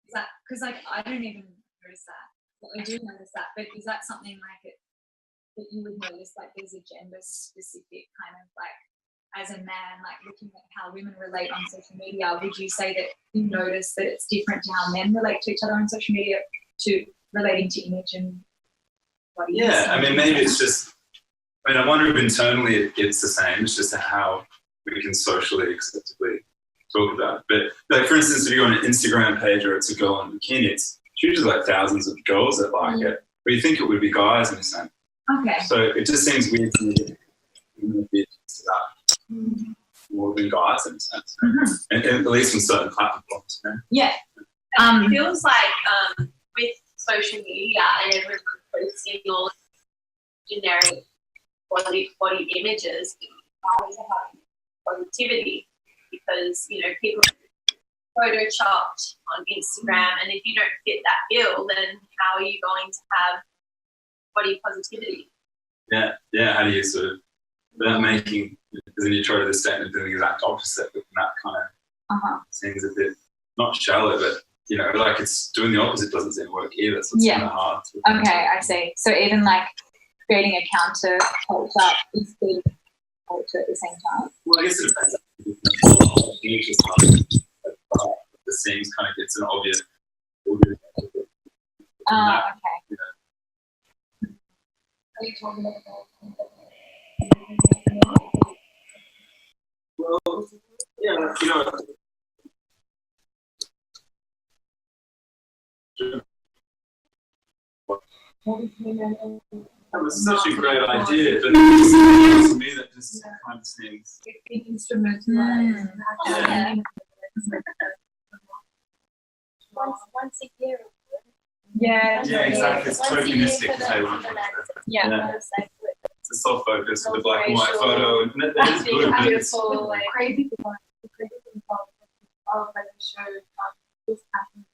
Is that because like I don't even notice that. I do notice that, but is that something like it that you would notice? Like, there's a gender-specific kind of like, as a man, like looking at how women relate on social media. Would you say that you notice that it's different to how men relate to each other on social media, to relating to image and body? Yeah, I mean, maybe it's just. I mean, I wonder if internally it's the same. It's just how we can socially acceptably talk about it. But like, for instance, if you're on an Instagram page or it's a girl in a bikini, it's usually like thousands of girls that like it, but you think it would be guys in a sense. Okay. So it just seems weird to me that women be to that more than guys in a sense, and at least on certain platforms. You know? Yeah. It feels like with social media and everyone posting all generic body images, positivity, because people photoshopped on Instagram, and if you don't fit that bill, then how are you going to have body positivity? Yeah. How do you sort of, without making, because then you try to the statement doing the exact opposite, but that kind of seems a bit not shallow, but like it's doing the opposite doesn't seem to work either. So it's kind of hard. Okay, I see. So even like creating a counter culture is creating a culture at the same time. Well, I guess it depends. The seams kind of gets an obvious. Okay. Are you talking about Well, yeah, that was such a great idea, but to me that just kind of seems. Once a year. Yeah, exactly. It's tokenistic. Yeah. It's a self-focus with a black and white photo, and that is good. But it's Crazy thing like show this happened.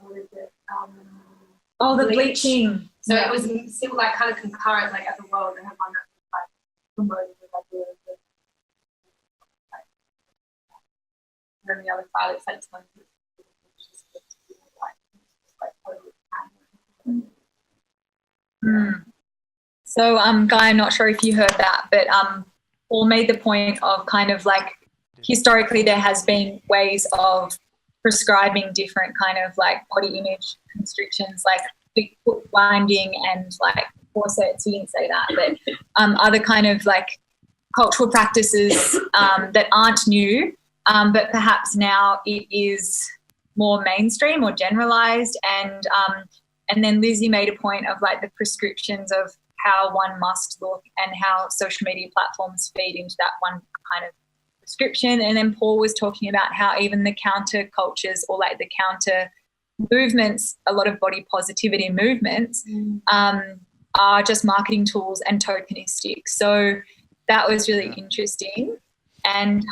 What is it? The bleaching. So it was still like kind of concurrent, like as a world, and everyone like promoted with like the and then the other side it's like something So Guy, I'm not sure if you heard that, but Paul made the point of kind of like historically there has been ways of prescribing different kind of like body image constrictions, like big foot binding and like corsets. He didn't say that, but other kind of like cultural practices that aren't new, but perhaps now it is more mainstream or generalized. And then Lizzie made a point of like the prescriptions of how one must look and how social media platforms feed into that one kind of prescription. And then Paul was talking about how even the counter cultures or like the counter movements, a lot of body positivity movements are just marketing tools and tokenistic. So that was really interesting. And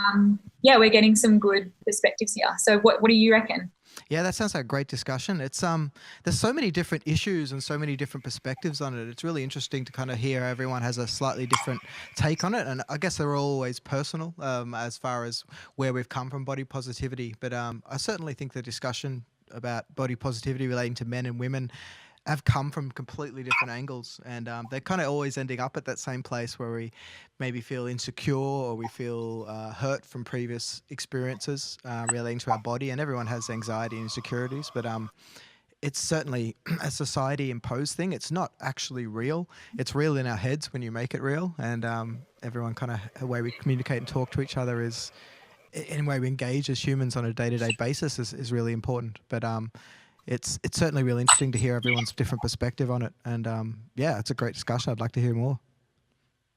we're getting some good perspectives here. So what do you reckon? Yeah, that sounds like a great discussion. It's there's so many different issues and so many different perspectives on it. It's really interesting to kind of hear everyone has a slightly different take on it, and I guess they're always personal as far as where we've come from body positivity. But I certainly think the discussion about body positivity relating to men and women have come from completely different angles, and they're kind of always ending up at that same place where we maybe feel insecure or we feel hurt from previous experiences relating to our body. And everyone has anxiety and insecurities, but it's certainly a society imposed thing. It's not actually real. It's real in our heads when you make it real, and everyone kind of, the way we communicate and talk to each other is, in the way we engage as humans on a day-to-day basis is really important. But it's certainly really interesting to hear everyone's different perspective on it. And yeah, it's a great discussion. I'd like to hear more.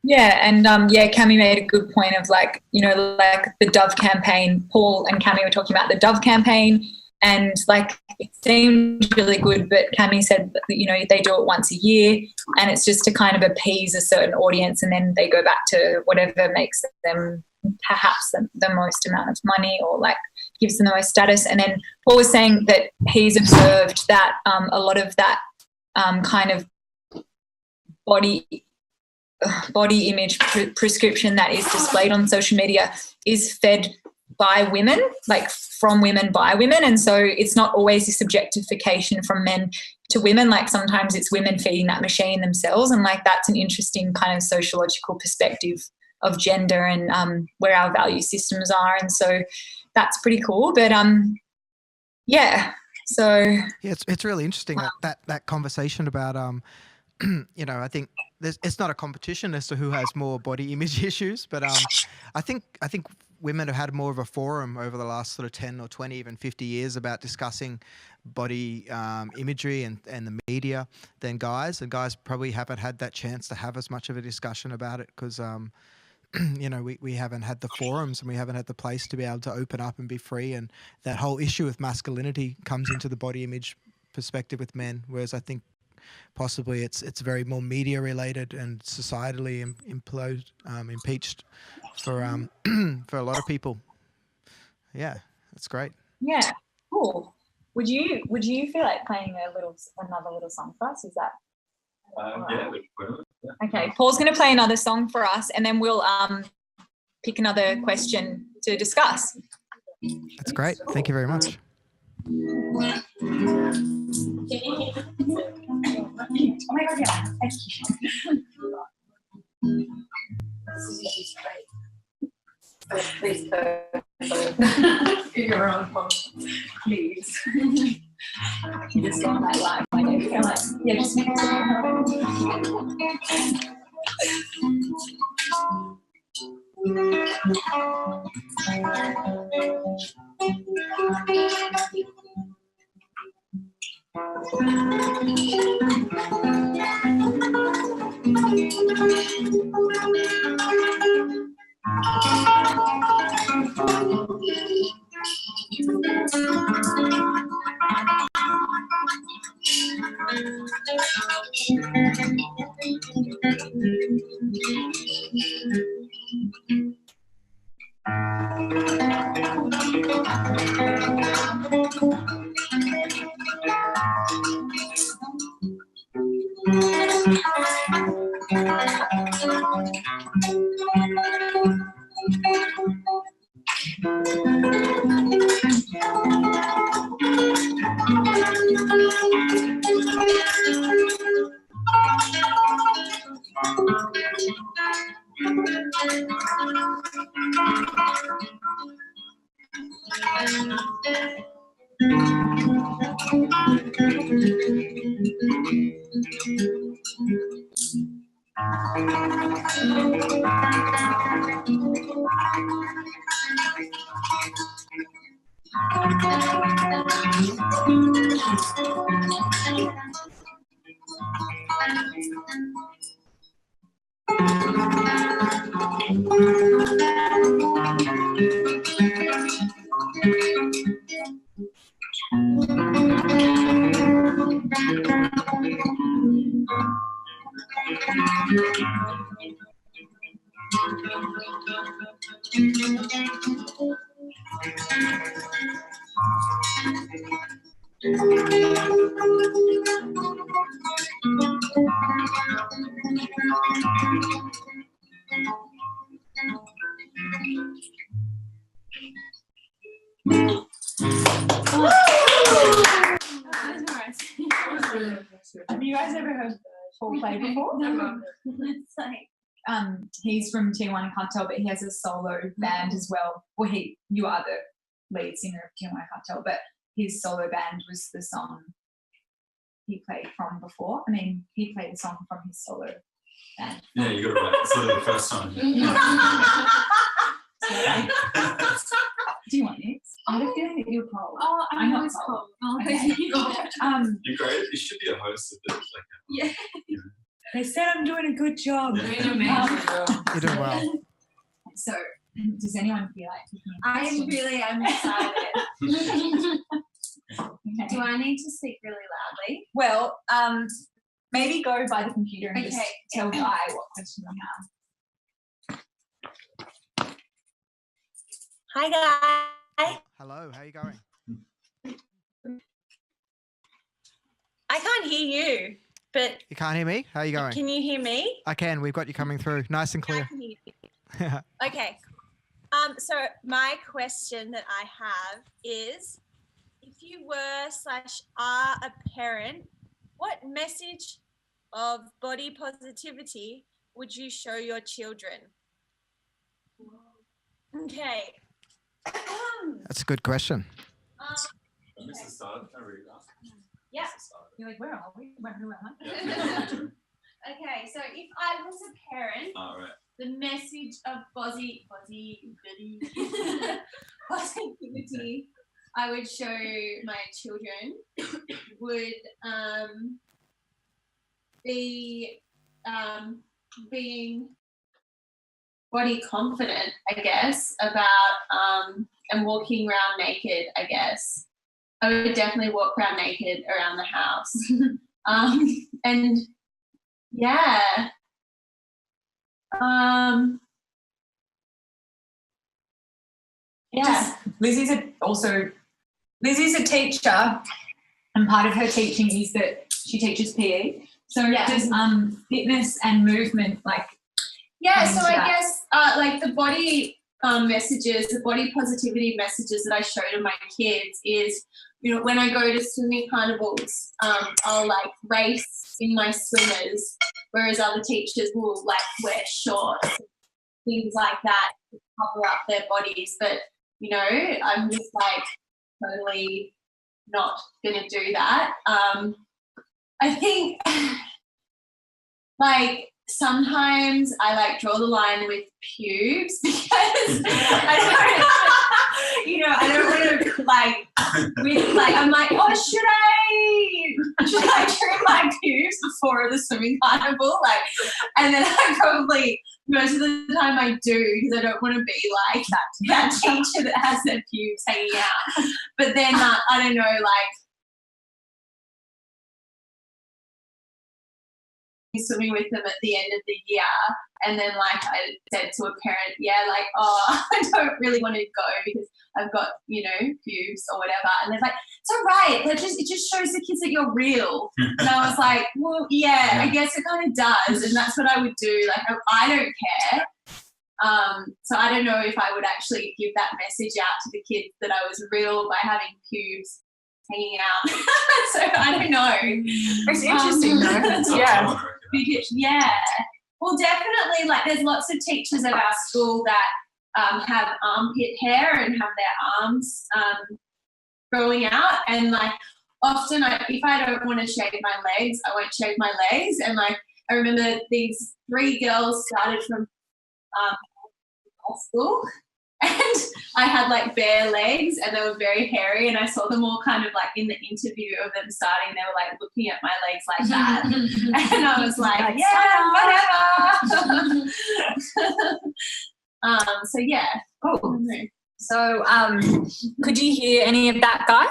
Yeah, and Cami made a good point of like the Dove campaign. Paul and Cami were talking about the Dove campaign, and like it seemed really good, but Cami said that, they do it once a year, and it's just to kind of appease a certain audience, and then they go back to whatever makes them perhaps the most amount of money or like gives them the most status. And then Paul was saying that he's observed that a lot of that kind of body image prescription that is displayed on social media is fed by women, like from women by women. And so it's not always this objectification from men to women. Like sometimes it's women feeding that machine themselves. And like that's an interesting kind of sociological perspective of gender and where our value systems are. And so that's pretty cool. But yeah, it's really interesting that conversation about I think it's not a competition as to who has more body image issues, but I think women have had more of a forum over the last sort of 10 or 20, even 50 years about discussing body imagery and the media than guys. And guys probably haven't had that chance to have as much of a discussion about it because we haven't had the forums and we haven't had the place to be able to open up and be free. And that whole issue with masculinity comes into the body image perspective with men, whereas I think possibly it's very more media related and societally impeached for a lot of people. Yeah, that's great. Yeah, cool. Would you feel like playing another little song for us? Is that yeah. Okay, Paul's going to play another song for us, and then we'll pick another question to discuss. That's great. Thank you very much. Oh my God, yeah. Thank you. Please your own phone, please. You just on that live. I know you're like, yeah, just make Have you guys ever heard Paul play before? It's like, He's from T1 Cartel, but he has a solo band as well. Well, you are the lead singer of T1 Cartel, but his solo band was the song he played from before. I mean, he played a song from his solo band. Yeah, you got it right. It's literally the first time. Do you want this? I had a feeling that you're cold. oh, I'm not always cold. cold. Okay. You're great. You should be a host of this. Yeah. They said I'm doing a good job. You're doing well. So, does anyone feel like I really am excited. Okay. Do I need to speak really loudly? Well, maybe go by the computer and just Okay. tell Guy what question you have. Hi, guys. Hello, how are you going? I can't hear you, but You can't hear me? How are you going? can you hear me? I can. We've got you coming through. Nice and I clear. can hear you. Okay. So my question that I have is, if you were/are a parent, what message of body positivity would you show your children? Okay. That's a good question. I missed the start. Can I read that? Yeah. You're like, where are we? Who am I? Okay, so if I was a parent, Oh, right. the message of positivity I would show my children would be being body confident, I guess, about and walking around naked, I guess. I would definitely walk around naked around the house. And yeah. Yeah. Lizzie's a teacher, and part of her teaching is that she teaches PE. So does fitness and movement Yeah, so I guess like the body messages, the body positivity messages that I show to my kids is, you know, when I go to swimming carnivals, I'll like race in my swimmers, whereas other teachers will like wear shorts, things like that to cover up their bodies. But, you know, I'm just like totally not gonna do that. I think like sometimes I like draw the line with pubes because I don't want to like I'm like, oh, should I trim my pubes before the swimming carnival? Like, and then I probably most of the time I do because I don't want to be like that teacher that has their pubes hanging out. But then I don't know, like swimming with them at the end of the year, and then like I said to a parent, I don't really want to go because I've got, you know, pubes or whatever, and they're like, it's all right, it just shows the kids that you're real. And I was like, well, yeah, I guess it kind of does, and that's what I would do. Like I don't care. So I don't know if I would actually give that message out to the kids that I was real by having pubes hanging out. So I don't know. It's interesting though. Yeah. Because, yeah. Well, definitely, like there's lots of teachers at our school that have armpit hair and have their arms growing out, and like often if I don't want to shave my legs, I won't shave my legs. And like I remember these 3 girls started from school, and I had like bare legs and they were very hairy, and I saw them all kind of like in the interview of them starting, they were like looking at my legs like that. And I was like, yeah, whatever. So yeah. Cool. So could you hear any of that, Guy?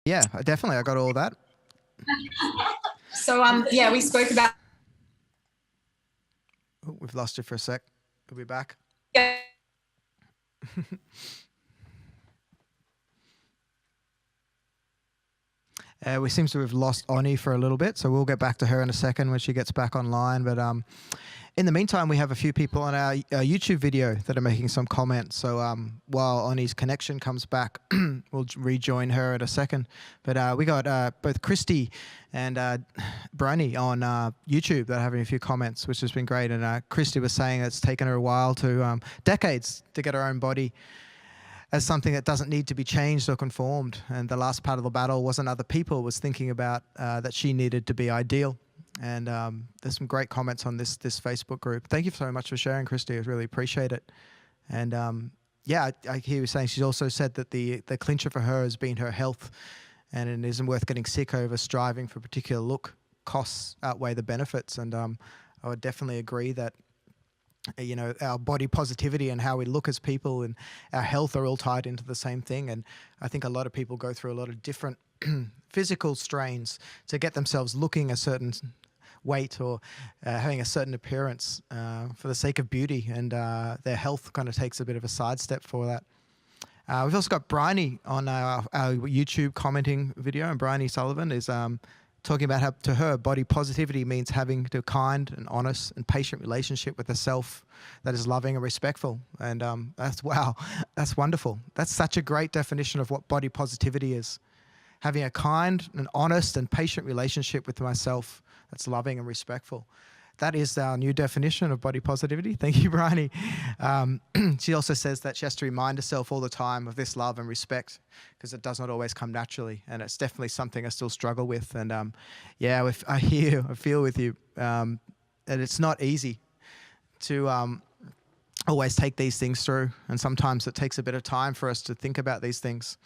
Yeah, definitely. I got all that. So yeah, we spoke about. Oh, we've lost you for a sec. We'll be back. Yeah. We seem to have lost Oni for a little bit, so we'll get back to her in a second when she gets back online. But In the meantime, we have a few people on our YouTube video that are making some comments. So while Ani's connection comes back, we'll rejoin her in a second. But we got both Christy and Bryony on YouTube that are having a few comments, which has been great. And Christy was saying it's taken her a while to, decades to get her own body as something that doesn't need to be changed or conformed. And the last part of the battle wasn't other people, was thinking about that she needed to be ideal. And there's some great comments on this Facebook group. Thank you so much for sharing, Christy. I really appreciate it. And yeah, I hear you saying she's also said that the clincher for her has been her health, and it isn't worth getting sick over striving for a particular look. Costs outweigh the benefits. And I would definitely agree that, you know, our body positivity and how we look as people and our health are all tied into the same thing. And I think a lot of people go through a lot of different physical strains to get themselves looking a certain weight or having a certain appearance for the sake of beauty, and their health kind of takes a bit of a sidestep for that. We've also got Bryony on our YouTube commenting video, and Bryony Sullivan is talking about how to her body positivity means having a kind and honest and patient relationship with the self that is loving and respectful. And that's, wow, that's wonderful. That's such a great definition of what body positivity is. Having a kind and honest and patient relationship with myself that's loving and respectful. That is our new definition of body positivity. Thank you, Bryony. She also says that she has to remind herself all the time of this love and respect, because it does not always come naturally. And it's definitely something I still struggle with. And yeah, I feel with you. And it's not easy to always take these things through. And sometimes it takes a bit of time for us to think about these things.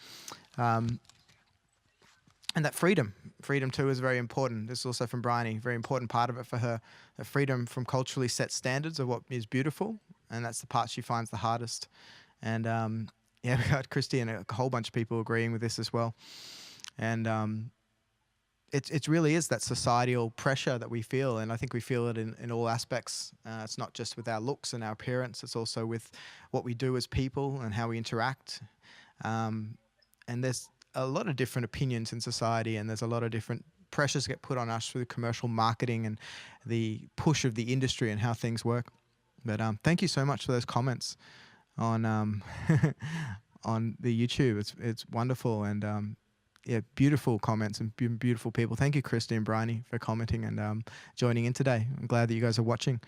And that freedom too is very important. This is also from Bryony, very important part of it for her. The freedom from culturally set standards of what is beautiful, and that's the part she finds the hardest. And yeah, we got Christy and a whole bunch of people agreeing with this as well. And it really is that societal pressure that we feel, and I think we feel it in all aspects. It's not just with our looks and our appearance, it's also with what we do as people and how we interact. And there's a lot of different opinions in society, and there's a lot of different pressures get put on us through commercial marketing and the push of the industry and how things work. But thank you so much for those comments on on the YouTube. It's wonderful, and yeah, beautiful comments and beautiful people. Thank you, Christy and Bryony, for commenting and joining in today. I'm glad that you guys are watching.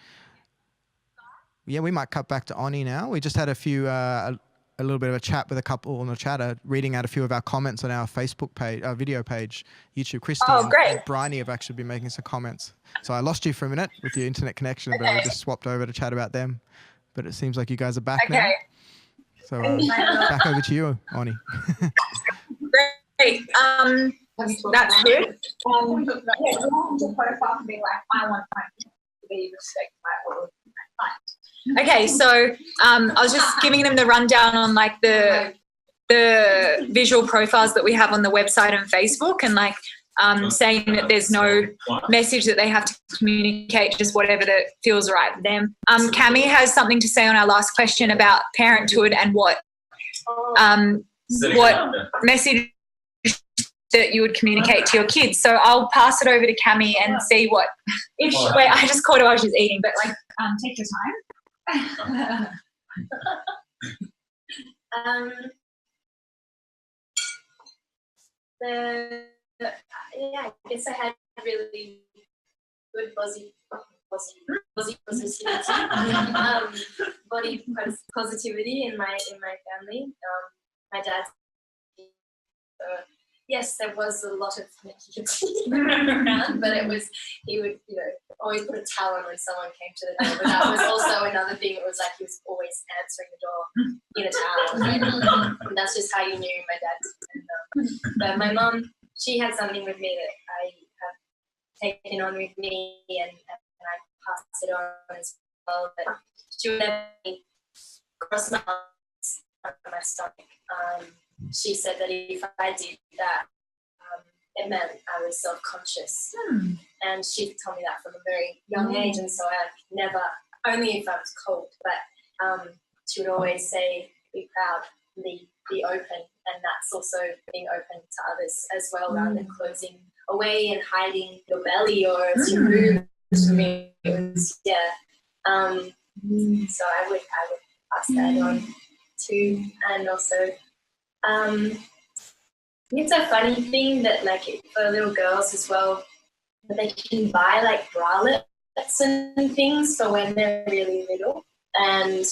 Yeah, we might cut back to Ani now. We just had a little bit of a chat with a couple on the chatter, reading out a few of our comments on our Facebook page, our video page, YouTube. Christy and Bryony have actually been making some comments. So I lost you for a minute with your internet connection, but we just swapped over to chat about them. But it seems like you guys are back now. So back over to you, Ani. Great. That's good. Okay, so I was just giving them the rundown on like the visual profiles that we have on the website and Facebook, and like saying that there's no message that they have to communicate, just whatever that feels right for them. Cami has something to say on our last question about parenthood and what message that you would communicate to your kids. So I'll pass it over to Cami and see what. Wait, I just caught her while she's eating, but like take your time. Yeah, I guess I had really good body positivity in my family. My dad. Yes, there was a lot of around, but he would, always put a towel on when someone came to the door. But that was also another thing. It was like he was always answering the door in a towel. And that's just how you knew my dad. But my mum, she had something with me that I have taken on with me, and I passed it on as well. But she would never cross my arms on my stomach. She said that if I did that, it meant I was self-conscious. And she told me that from a very young age, and so I never, only if I was cold, but she would always say, be proud, be open, and that's also being open to others as well, rather than closing away and hiding your belly or it's your boobs. For me, it was, So I would pass that on too. And also, I think it's a funny thing that like for little girls as well, that they can buy like bralettes and things for when they're really little. And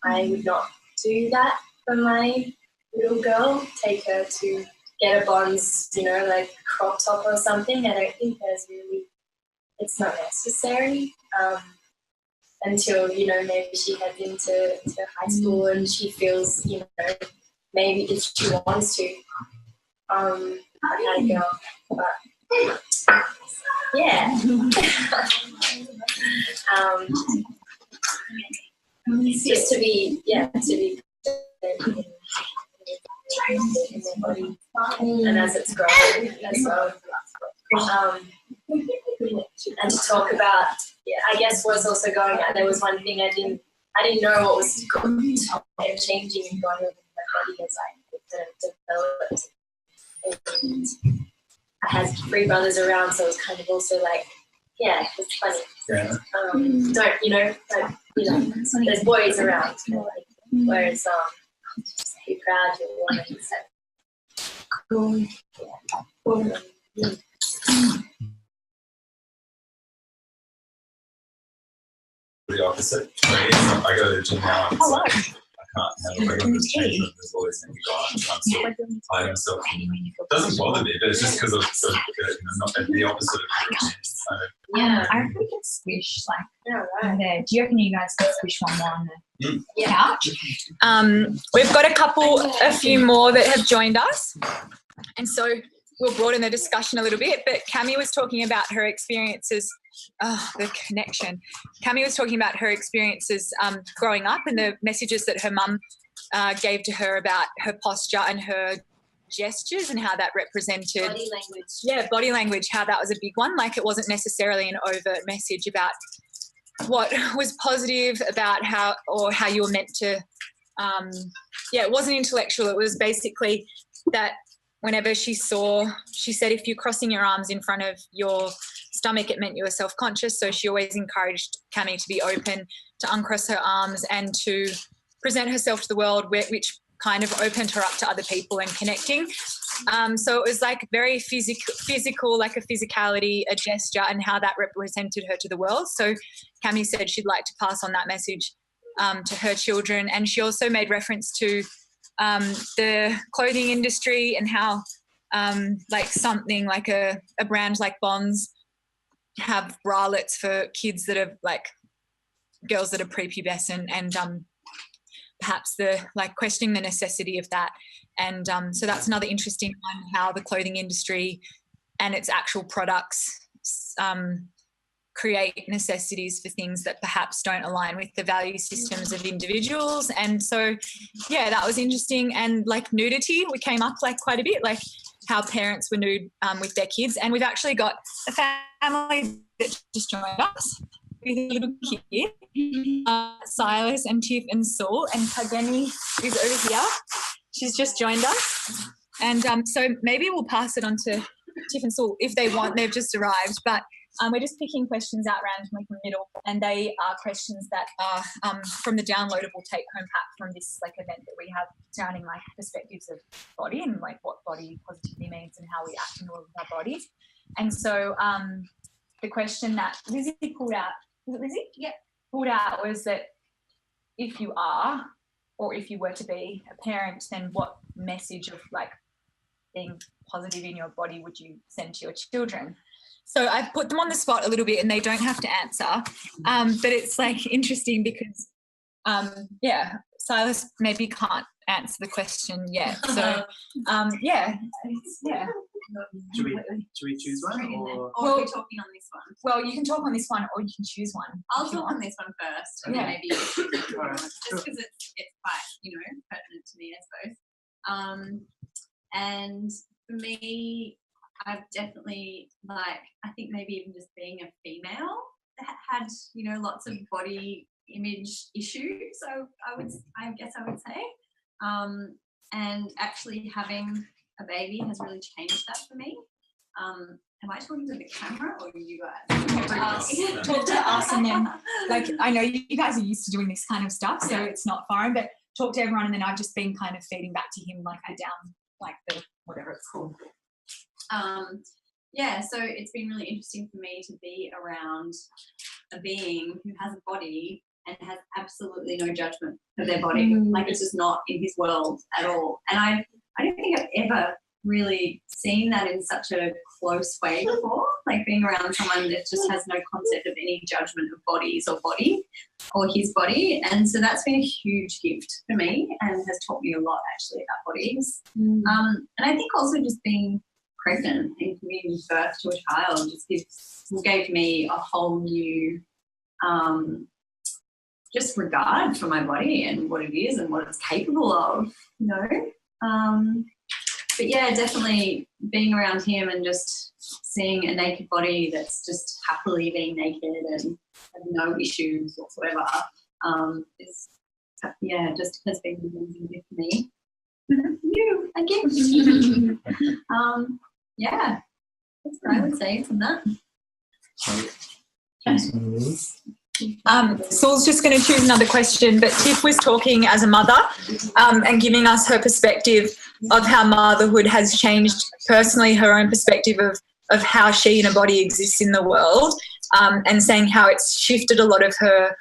I would not do that for my little girl. Take her to get a Bonds, like crop top or something. I don't think it's not necessary until, maybe she heads into high school and she feels, maybe if she wants to. I had a girl, but yeah. Just to be in their body, and as it's growing as well. And to talk about, I guess what's also going on. There was one thing I didn't know what was changing and going on in my body as I developed. And I had 3 brothers around, so it was kind of also like, it's funny. Yeah. There's boys around, whereas just be proud you're one and so cool. The opposite. I go to the gym now and it's like, I can't handle regular change. There's always things going on. I'm still hiding myself. It doesn't bother me, but it's just because of not the opposite of the routine. Yeah, I reckon we can squish there. Do you reckon you guys can squish one more on the couch? We've got a few more that have joined us, and so we'll broaden the discussion a little bit. But Cami was talking about her experiences. The connection. Cami was talking about her experiences growing up and the messages that her mum gave to her about her posture and her gestures and how that represented body language. Yeah, body language, how that was a big one. Like it wasn't necessarily an overt message about what was positive about how you were meant to it wasn't intellectual. It was basically that whenever she said if you're crossing your arms in front of your stomach, it meant you were self-conscious. So she always encouraged Cami to be open, to uncross her arms and to present herself to the world, which kind of opened her up to other people and connecting. So it was like very physical, like a physicality, a gesture, and how that represented her to the world. So Cami said she'd like to pass on that message to her children. And she also made reference to the clothing industry and how like something like a brand like Bonds have bralettes for kids that are like girls that are prepubescent and perhaps questioning the necessity of that. And so that's another interesting one, how the clothing industry and its actual products create necessities for things that perhaps don't align with the value systems of individuals. And so, that was interesting. And like nudity, we came up like quite a bit, like how parents were nude with their kids. And we've actually got a family that just joined us with a little kid, Silas and Tiff and Saul, and Kageni is over here. She's just joined us. And so maybe we'll pass it on to Tiff and Saul if they want. They've just arrived. But we're just picking questions out randomly from the middle, and they are questions that are from the downloadable take-home pack from this like event that we have surrounding like perspectives of body and like what body positivity means and how we act in the world with our bodies. And so the question that Lizzie pulled out, was it Lizzie? Yeah. Pulled out was that if you are, or if you were to be a parent, then what message of like being positive in your body would you send to your children? So I've put them on the spot a little bit and they don't have to answer, but it's like interesting because, Silas maybe can't answer the question yet. So, Should we choose one? Or are we talking on this one? Well, you can talk on this one or you can choose one. I'll talk on this one first, and then maybe just because it's quite, pertinent to me, I suppose. And for me, I've definitely I think maybe even just being a female that had, lots of body image issues. So I guess I would say, and actually having a baby has really changed that for me. Am I talking to the camera or you guys? Talk to us, and then, like, I know you guys are used to doing this kind of stuff, so it's not foreign, but talk to everyone, and then I've just been kind of feeding back to him, like, down, like, the whatever it's called. Yeah, so it's been really interesting for me to be around a being who has a body and has absolutely no judgment of their body. Like, it's just not in his world at all. And I don't think I've ever really seen that in such a close way before, like being around someone that just has no concept of any judgment of bodies or body or his body. And so that's been a huge gift for me and has taught me a lot actually about bodies. And I think also just being pregnant and giving birth to a child just gave me a whole new just regard for my body and what it is and what it's capable of, you know. But yeah, definitely being around him and just seeing a naked body that's just happily being naked and have no issues whatsoever is, yeah, just has been amazing for me. You, a gift. Yeah, that's what I would say from that. Saul's just going to choose another question, but Tiff was talking as a mother and giving us her perspective of how motherhood has changed personally, her own perspective of how she and her body exists in the world, and saying how it's shifted a lot of her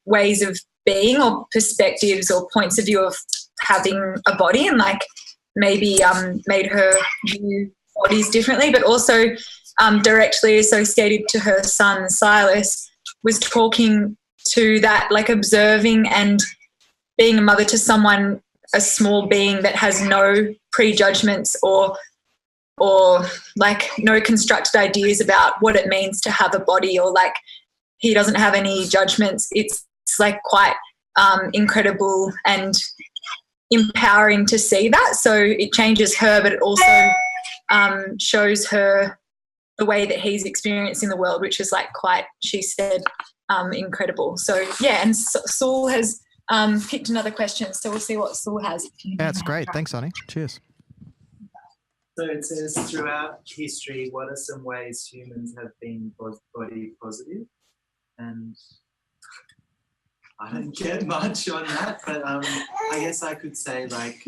ways of being or perspectives or points of view of having a body, and like maybe made her view bodies differently, but also directly associated to her son Silas, was talking to that, like observing and being a mother to someone, a small being that has no prejudgments or like no constructed ideas about what it means to have a body, or like he doesn't have any judgments. It's like quite incredible and empowering to see that. So it changes her, but it also shows her the way that he's experiencing the world, which is like quite, she said, incredible. So yeah, and Saul has picked another question, so we'll see what Saul has. That's great. Thanks, Sonny. Cheers. So it says, throughout history, what are some ways humans have been body positive? And I don't get much on that, but I guess I could say, like,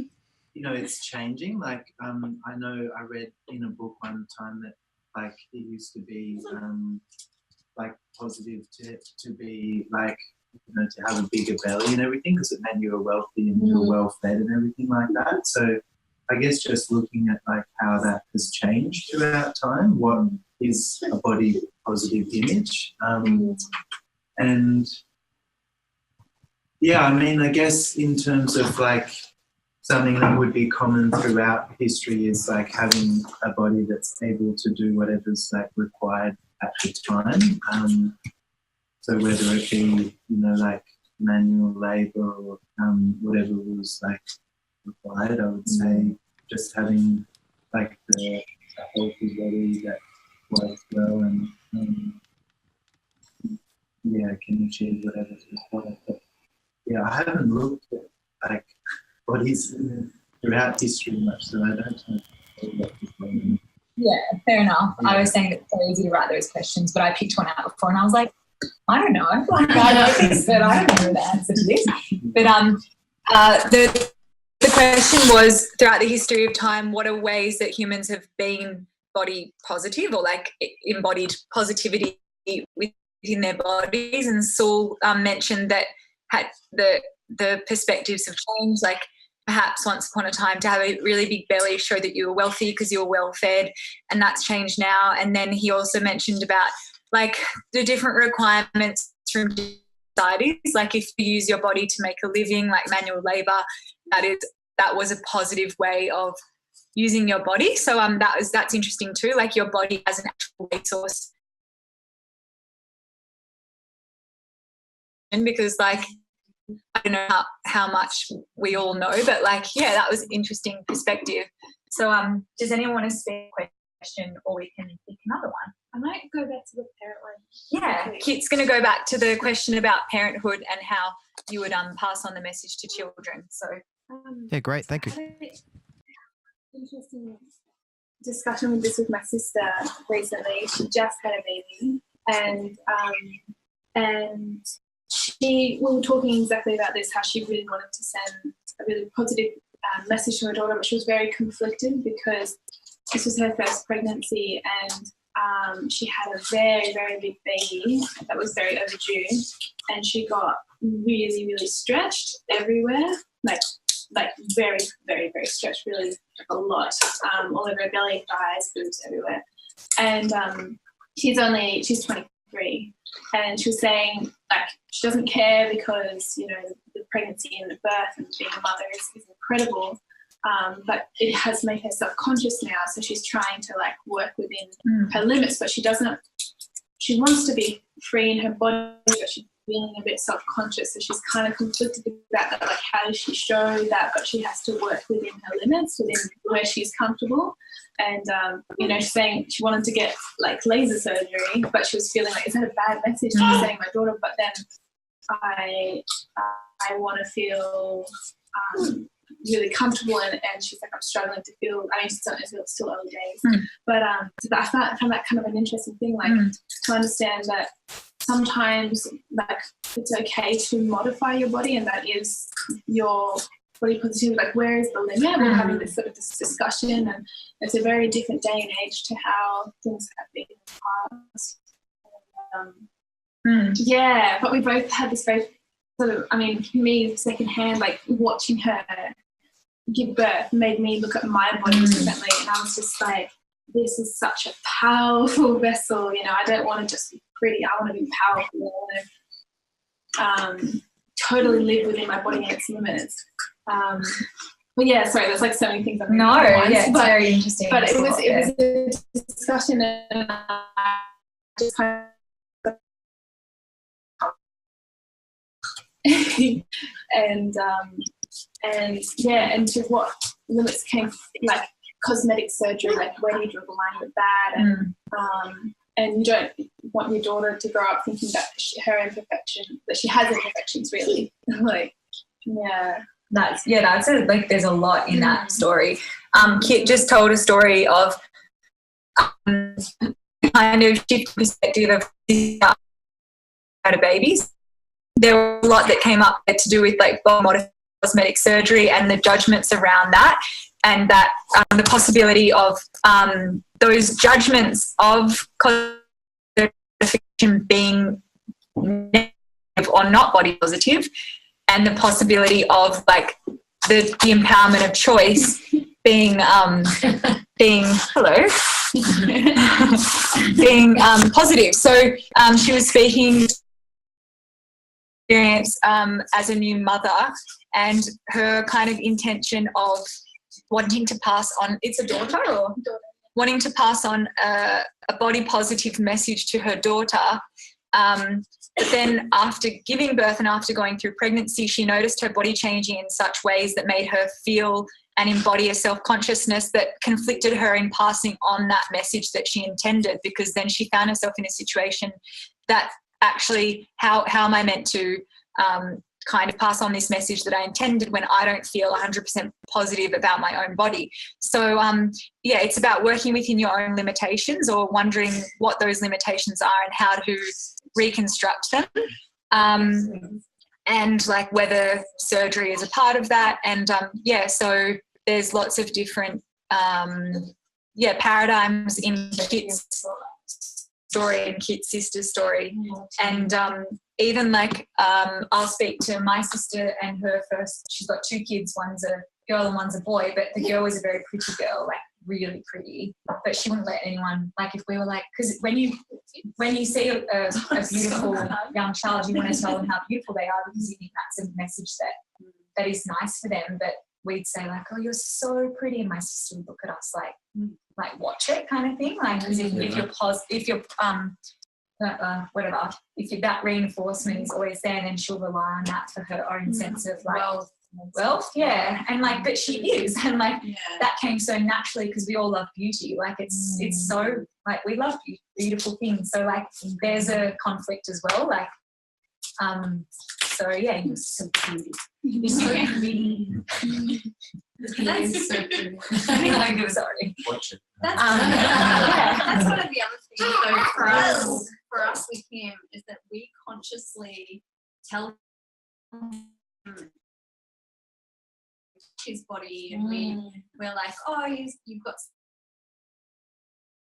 you know, it's changing. Like, I know I read in a book one time that, like, it used to be like positive to be like, you know, to have a bigger belly and everything, because it meant you were wealthy and you were well fed and everything like that. So I guess just looking at like how that has changed throughout time, what is a body positive image, and yeah, I mean, I guess in terms of like something that would be common throughout history is like having a body that's able to do whatever's like required at the time. So whether it be, you know, like manual labor or whatever was like required, I would say just having like a healthy body that works well and yeah, can achieve whatever's required. But yeah, I haven't looked at like bodies throughout history much, so I don't know what is going on. Yeah, fair enough. Yeah. I was saying it's so easy to write those questions, but I picked one out before and I was like, I don't know. Like, I know this, but I don't know the answer to this. But the question was, throughout the history of time, what are ways that humans have been body positive or like embodied positivity within their bodies? And Saul mentioned that had the perspectives have changed, like perhaps once upon a time to have a really big belly showed that you were wealthy because you were well fed, and that's changed now. And then he also mentioned about like the different requirements from societies, like if you use your body to make a living, like manual labor, that was a positive way of using your body. So that's interesting too, like your body as an actual resource. And because like I don't know how much we all know, but like, yeah, that was an interesting perspective. So does anyone want to speak a question, or we can pick another one? I might go back to the parent one. Yeah, Kit's going to go back to the question about parenthood and how you would pass on the message to children. So yeah, great, thank you. Interesting discussion with this with my sister recently. She just had a baby, and we were talking exactly about this, how she really wanted to send a really positive message to her daughter, but she was very conflicted because this was her first pregnancy, and she had a very, very big baby that was very overdue, and she got really, really stretched everywhere, like very, very, very stretched, really a lot, all over her belly, thighs, boobs, everywhere. And she's 23, and she was saying like she doesn't care because, you know, the pregnancy and the birth and being a mother is incredible, but it has made her self-conscious now, so she's trying to like work within her limits, but she wants to be free in her body, but she's feeling a bit self-conscious, so she's kind of conflicted about that, like how does she show that, but she has to work within her limits, within where she's comfortable. And you know, she's saying she wanted to get like laser surgery, but she was feeling like, is that a bad message to say my daughter? But then I want to feel really comfortable, and she's like, I'm struggling to feel, I mean, it's still early days, but so I found that kind of an interesting thing, like to understand that sometimes like it's okay to modify your body, and that is your body positivity, like where is the limit? We're having this discussion, and it's a very different day and age to how things have been in the past. Yeah, but we both had this very sort of, I mean, me secondhand, like watching her give birth made me look at my body differently, and I was just like, this is such a powerful vessel, you know, I don't want to just be pretty, I want to be powerful, I want to totally live within my body and its limits. But yeah, sorry, there's like so many things I'm it's very interesting. But it was a discussion, and I just kind of and to what limits came, like cosmetic surgery, like where do you draw the line with that, and you don't want your daughter to grow up thinking that her imperfection, that she has imperfections, really. Like, yeah. That's like there's a lot in that story. Kit just told a story of kind of shift perspective of had babies. There was a lot that came up to do with like body modification, cosmetic surgery, and the judgments around that, and that the possibility of those judgments of cosmetic modification being negative or not body positive, and the possibility of like the empowerment of choice being being positive. So she was speaking experience as a new mother, and her kind of intention of wanting to pass on, it's a daughter, or wanting to pass on a body positive message to her daughter. But then after giving birth and after going through pregnancy, she noticed her body changing in such ways that made her feel and embody a self-consciousness that conflicted her in passing on that message that she intended, because then she found herself in a situation that actually, how am I meant to kind of pass on this message that I intended when I don't feel 100% positive about my own body? So, yeah, it's about working within your own limitations, or wondering what those limitations are and how to reconstruct them, and like whether surgery is a part of that. And yeah, so there's lots of different paradigms in Kit's story and Kit's sister's story. And even like I'll speak to my sister and her first, she's got 2 kids, one's a girl and one's a boy, but the girl was a very pretty girl, like really pretty, but she wouldn't let anyone, like if we were like, because when you see a beautiful young child, you want to tell them how beautiful they are, because you think that's a message that is nice for them. But we'd say like, oh, you're so pretty, and my sister would look at us like watch it kind of thing, like if that reinforcement is always there, then she'll rely on that for her own sense of like wealth, yeah, and like, but she is, and like that came so naturally because we all love beauty, like it's so like we love beautiful things, so like there's a conflict as well, like so yeah, you're so pretty, you're so pretty. That's so pretty. Like, sorry. Watch it. That's that's one of the other things though for us with him is that we consciously tell him his body and we're like, oh, you've got.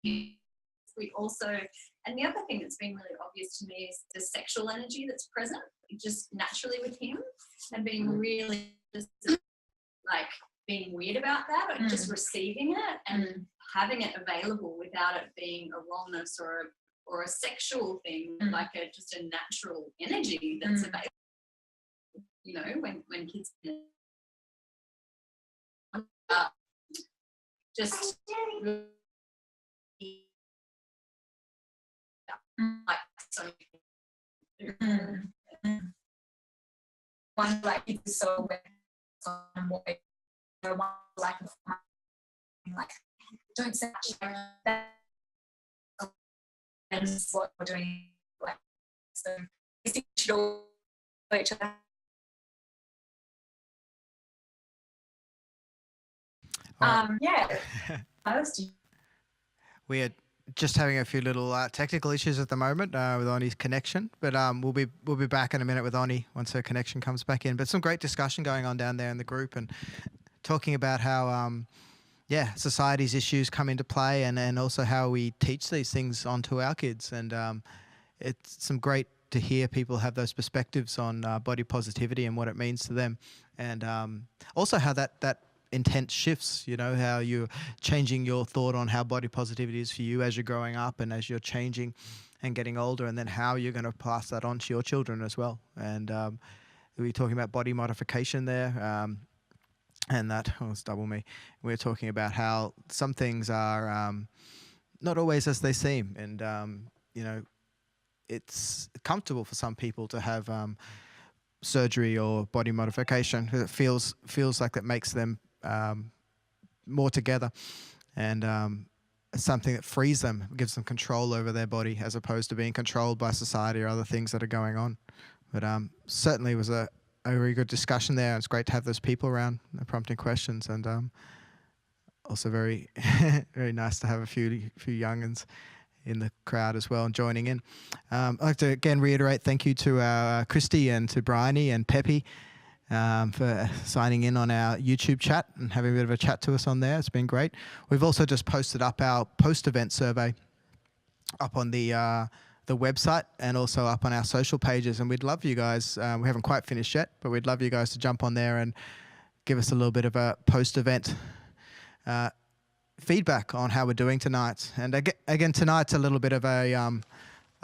We also, and the other thing that's been really obvious to me is the sexual energy that's present just naturally with him, and being really just like being weird about that, or just receiving it and having it available without it being a wrongness or a sexual thing, like just a natural energy that's available. You know, when kids just like so one like it's so like don't say that and what we're doing like so I think we should all know each other. Yeah. We are just having a few little technical issues at the moment with Oni's connection, but we'll be back in a minute with Oni once her connection comes back in. But some great discussion going on down there in the group and talking about how society's issues come into play and also how we teach these things onto our kids. And it's some great to hear people have those perspectives on body positivity and what it means to them, and also how that intent shifts, you know, how you're changing your thought on how body positivity is for you as you're growing up and as you're changing and getting older, and then how you're going to pass that on to your children as well. And we're talking about body modification there, and that, it's double me. We're talking about how some things are not always as they seem, and you know, it's comfortable for some people to have surgery or body modification. It feels like that makes them more together, and something that frees them, gives them control over their body as opposed to being controlled by society or other things that are going on. But certainly was a very good discussion there. It's great to have those people around prompting questions, and also very very nice to have a few young'uns in the crowd as well and joining in. I'd like to again reiterate thank you to Christy and to Bryony and Peppy for signing in on our YouTube chat and having a bit of a chat to us on there. It's been great. We've also just posted up our post-event survey up on the website and also up on our social pages, and we'd love you guys, we haven't quite finished yet, but we'd love you guys to jump on there and give us a little bit of a post-event feedback on how we're doing tonight. And again, tonight's a little bit of a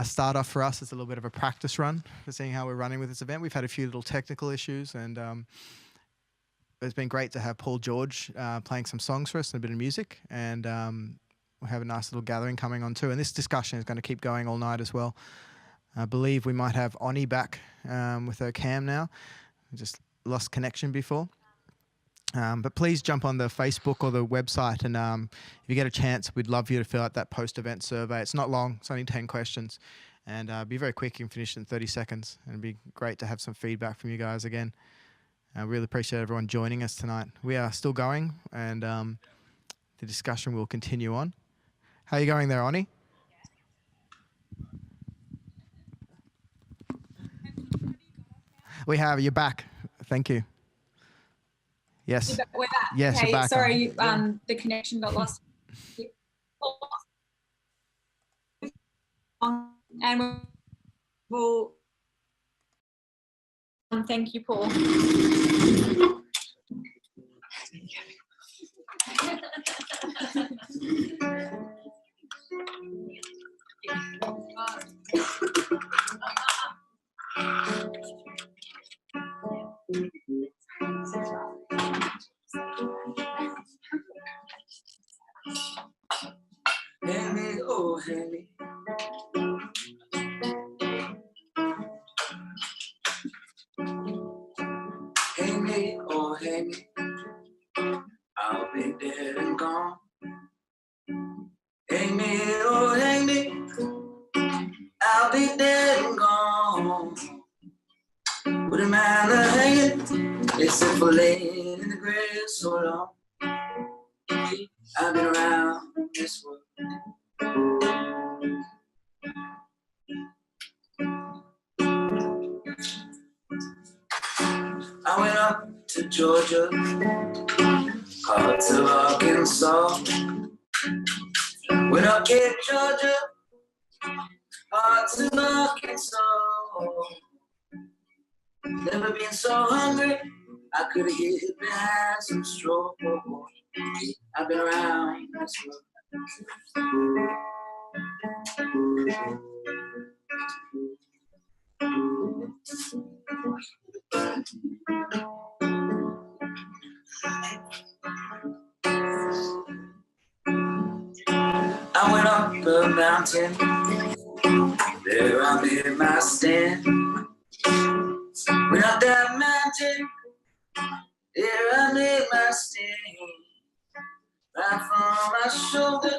start off for us. It's a little bit of a practice run for seeing how we're running with this event. We've had a few little technical issues, and it's been great to have Paul George playing some songs for us and a bit of music, and we'll have a nice little gathering coming on too. And this discussion is going to keep going all night as well. I believe we might have Oni back with her cam now. We just lost connection before. But please jump on the Facebook or the website, and if you get a chance, we'd love you to fill out that post-event survey. It's not long, it's only 10 questions, and be very quick. You can finish in 30 seconds, and it'd be great to have some feedback from you guys again. I really appreciate everyone joining us tonight. We are still going, and the discussion will continue on. How are you going there, Oni? We have, you're back. Thank you. Yes. We're back. Yes, okay, you're back. Sorry, the connection got lost. And we'll thank you, Paul. Hey me, oh hey me. Hey me, oh hey me. I'll be dead and gone. Hey me, oh hey me. I'll be dead and gone. Wouldn't matter hanging, except for laying in the grave so long. I've been around this world. I went up to Georgia, parts of Arkansas. Went up Cape Georgia, parts of Arkansas. Never been so hungry, I could have hid behind some straw. I've been around this world. I went up a mountain, there I made my stand. Went up that mountain, there I made my stand. Rifle on my shoulder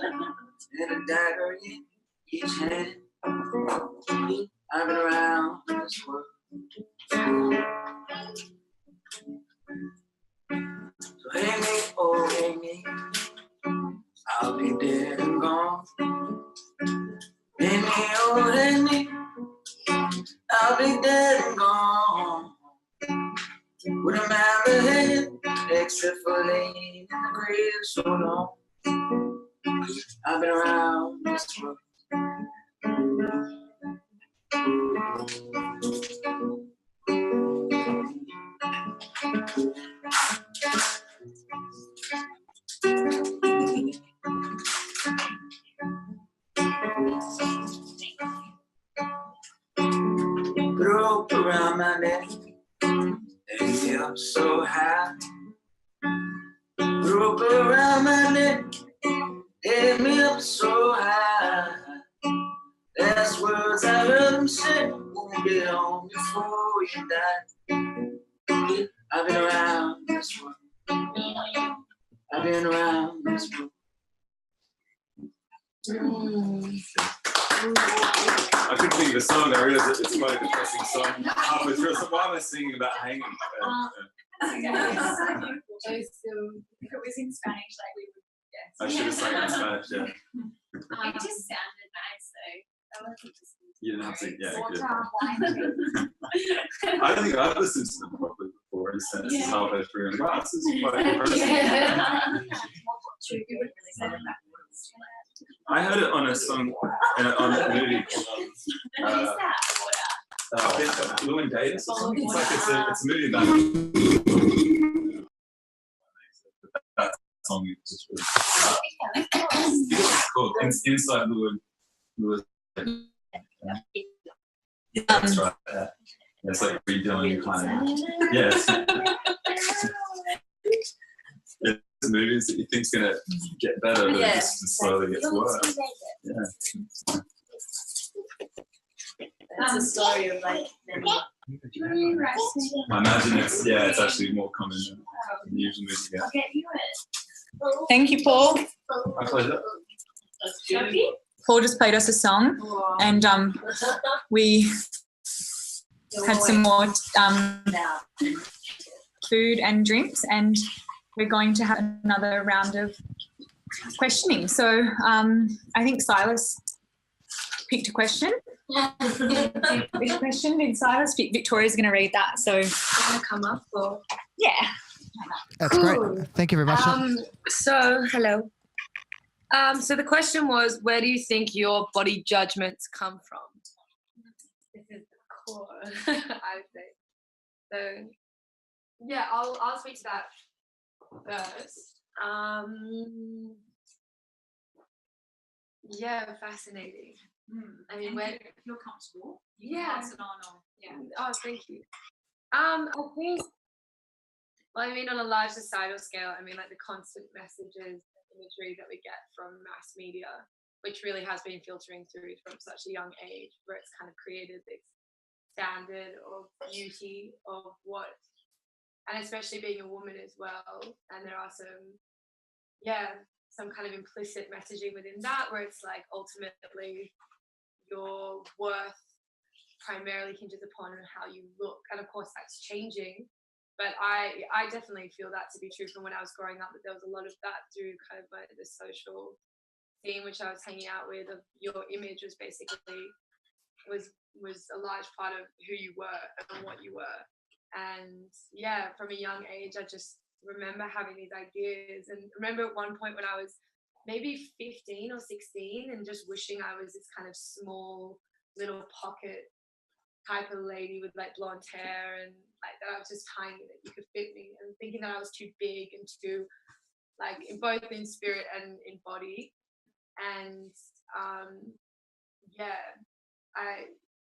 and a dagger in each hand. I've been around this world. So hang me, oh hang me, I'll be dead and gone. Hang me, oh hang me, I'll be dead and gone. Wouldn't matter head, except for laying in the grave so long. I've been around this world. Put a rope around my neck, hang me up so high. Put a rope around my neck, hang me up so high. Last words I heard him say, won't get home before you die. I've been around this world. I've been around this world. I couldn't think of a song. I realized it's quite a depressing song. Halfway through, so why am I singing about hanging? If it was in Spanish, like we would, yes. I should have sung it in Spanish, yeah. It just sounded nice though. I wasn't just You didn't have to, yeah, good. water, wine. I don't think I've listened to them properly before. It's halfway through and wow, this is quite depressing. You wouldn't really say that backwards. I heard it on a song, on a movie called What is that? Water. Blue and Davis or something. It's like it's a movie about that song is just really it's called Inside Lewis. That's right. Yeah. It's like redoing kind of yes. It's movies that you think's gonna get better, but it just slowly gets worse. Yeah. That's a story of like I imagine it's actually more common than the usual movie. Yeah. I'll get you it. Thank you, Paul. My pleasure. Paul just played us a song, and we had some more food and drinks, and we're going to have another round of questioning. So I think Silas picked a question. Which question did Silas pick? Victoria's going to read that. So come up or yeah. That's great. Thank you very much. So, hello. So the question was, where do you think your body judgments come from? This is the core, I would say. So, yeah, I'll speak to that first. Yeah, fascinating. I mean, when you're comfortable, you can pass it on or Oh, thank you. I think, well, I mean, on a large societal scale, I mean, like the constant messages, imagery that we get from mass media, which really has been filtering through from such a young age, where it's kind of created this standard of beauty of what, and especially being a woman as well. And there are some kind of implicit messaging within that, where it's like ultimately your worth primarily hinges upon how you look, and of course that's changing, But I definitely feel that to be true from when I was growing up, that there was a lot of that through kind of like the social scene which I was hanging out with. Of your image was basically was a large part of who you were and what you were. And yeah, from a young age, I just remember having these ideas, and remember at one point when I was maybe 15 or 16 and just wishing I was this kind of small little pocket type of lady with like blonde hair, and like that I was just tiny, that you could fit me, and thinking that I was too big and too like in both in spirit and in body. And yeah,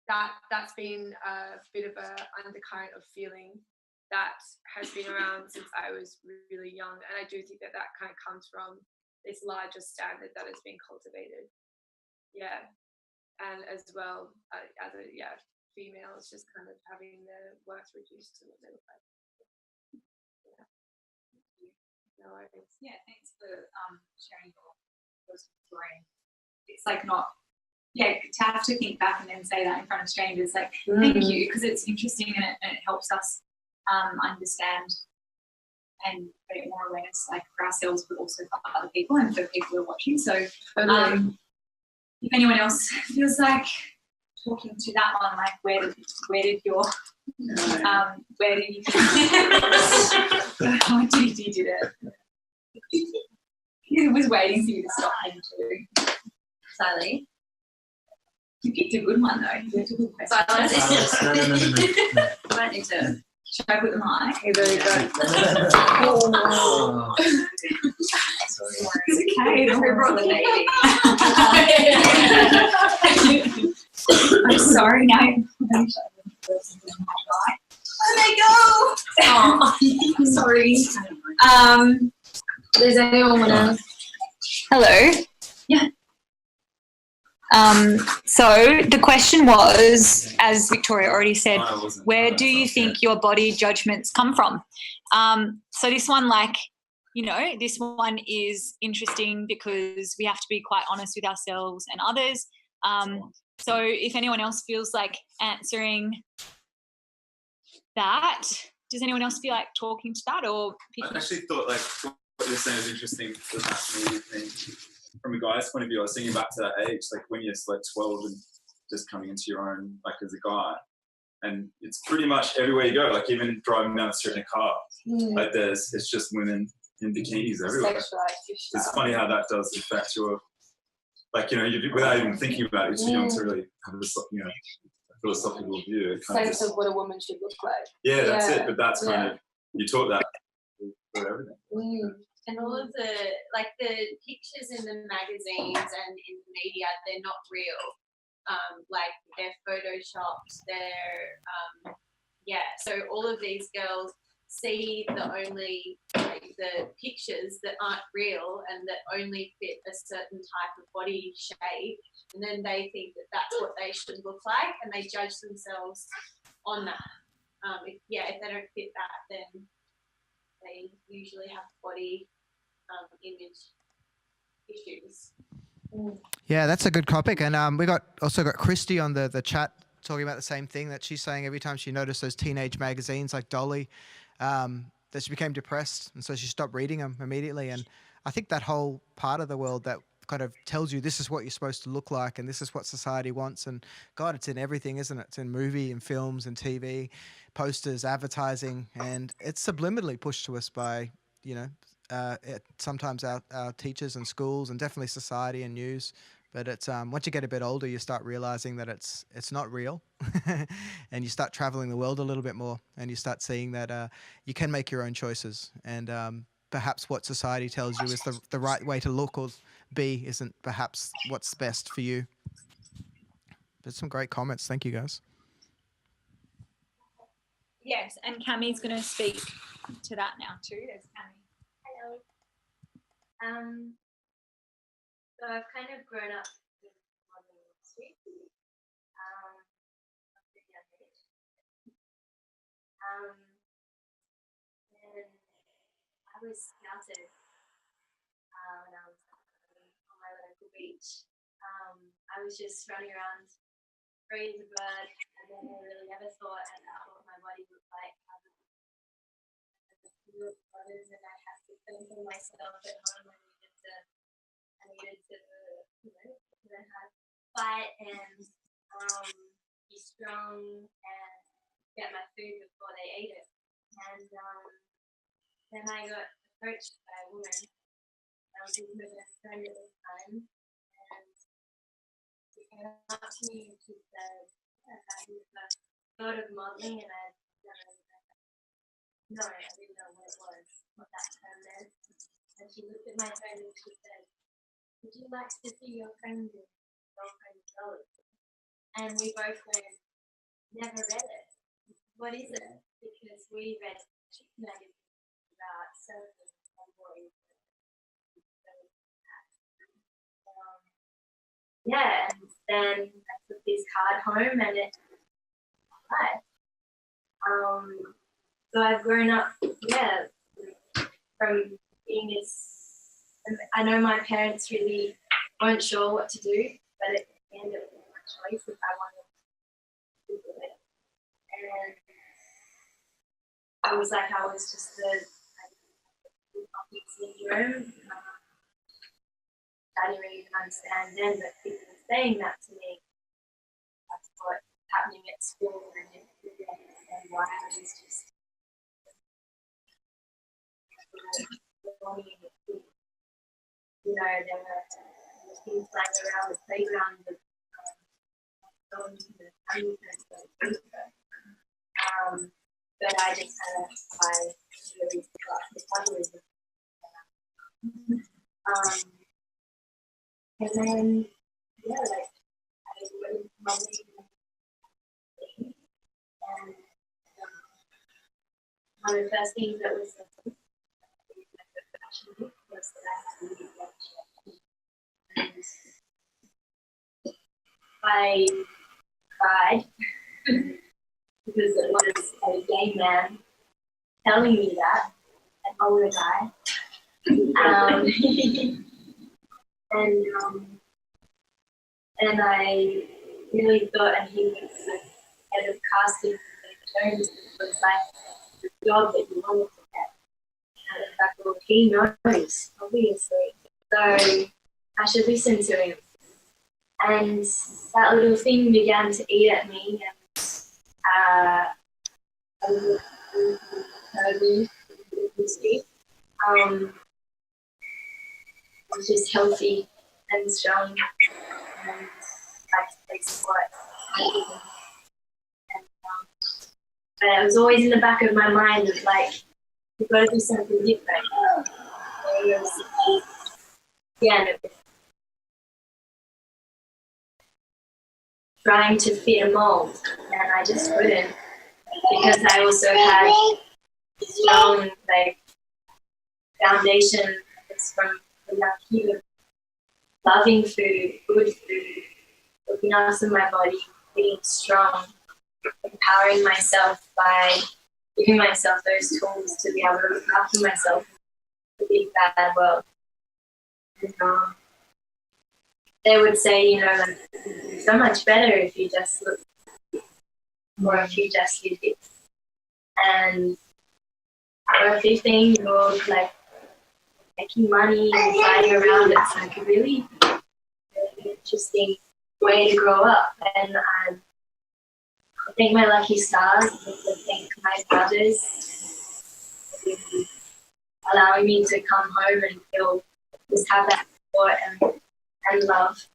that's been a bit of a undercurrent of feeling that has been around since I was really young, and I do think that that kind of comes from this larger standard that has been cultivated. Yeah, and as well as a female, it's just kind of having their worth reduced to what they look like. Yeah. No worries. Yeah, thanks for sharing your story. It's like not, to have to think back and then say that in front of strangers, like, thank you, because it's interesting and it helps us understand and create more awareness, like for ourselves, but also for other people and for people who are watching. So if anyone else feels like talking to that one, like where did you what did you do it? He was waiting for you to stop him too. Sally. You picked a good one though. You picked a good question. I might need to show up with the mic. Okay, there you go. It's okay. Who brought the baby? I'm sorry, no. Where they go? Oh, sorry. Does anyone want to? Hello. Yeah. So the question was, as Victoria already said, where do you think your body judgments come from? So this one, this one is interesting because we have to be quite honest with ourselves and others. So if anyone else feels like answering that, does anyone else feel like talking to that? Or I actually thought what you're saying is interesting for that media thing. From a guy's point of view, I was thinking back to that age, like when you're 12 and just coming into your own, like as a guy, and it's pretty much everywhere you go, like even driving down the street in a car, like it's just women in bikinis everywhere. It's funny how that does affect your, without even thinking about it, you're too young to really have a philosophical view. It kind Sense of what a woman should look like. Yeah, that's it. But that's kind of, you taught that for everything. And all of the pictures in the magazines and in the media, they're not real. They're photoshopped. They're so all of these girls see only the pictures that aren't real and that only fit a certain type of body shape, and then they think that that's what they should look like, and they judge themselves on that. If they don't fit that, then they usually have body image issues. Yeah, that's a good topic. And we also got Christy on the chat talking about the same thing, that she's saying every time she noticed those teenage magazines like Dolly, that she became depressed, and so she stopped reading them immediately. And I think that whole part of the world that kind of tells you this is what you're supposed to look like and this is what society wants, and God, it's in everything, isn't it? It's in movie and films and TV, posters, advertising, and it's subliminally pushed to us by, sometimes our teachers and schools, and definitely society and news. But it's once you get a bit older, you start realizing that it's not real, and you start traveling the world a little bit more, and you start seeing that you can make your own choices, and perhaps what society tells you is the right way to look or be isn't perhaps what's best for you. There's some great comments. Thank you, guys. Yes, and Cammie's going to speak to that now too. There's Cammie. Hello. So I've kind of grown up with modern street food. And I was scouted when I was on my local beach. I was just running around free as a bird, and then I really never thought about what my body looked like. with brothers, and I had to think of myself at home. I needed to, learn how to fight and be strong and get my food before they ate it. And then I got approached by a woman. I was with my best friend at the time, and she came up to me and she said, "Have you thought of modeling?" And I didn't know what it was, what that term meant. And she looked at my friend and she said, "Would you like to see your friend and girlfriend clothes?" And we both went, "Never read it. What is it?" Because we read magazines about surfing and boys. Yeah, and then I took this card home and it applied. So I've grown up, from being this. I know my parents really weren't sure what to do, but at the end it was my choice if I wanted to do it. And I was like, I was just the syndrome. I didn't really understand then, but people were saying that to me. That's what's happening at school, and I didn't understand why I was just. There were things flying around the playground with going to the amusement but I just had a high really metabolism. And then, I went modeling, and one of the first things that was was that I had to leave and I cried because it was a gay man telling me that, an older guy. And I really thought, and he was the head of casting for the Jones, it was like the job that you wanted to get. And in fact, well, he knows, obviously. So I should listen to him. And that little thing began to eat at me, and I was just healthy and strong, and like to play sport. But it was always in the back of my mind of like, you've got to do something different. Trying to fit a mold, and I just couldn't, because I also had strong foundation from a young kid of loving food, good food, looking after my body, being strong, empowering myself by giving myself those tools to be able to look after myself in the big bad world. And, they would say, so much better if you just look, or if you just did this. And for a 15-year-old, making money and flying around, it's like a really, really interesting way to grow up. And I thank my lucky stars, I thank my brothers for allowing me to come home and just have that support and love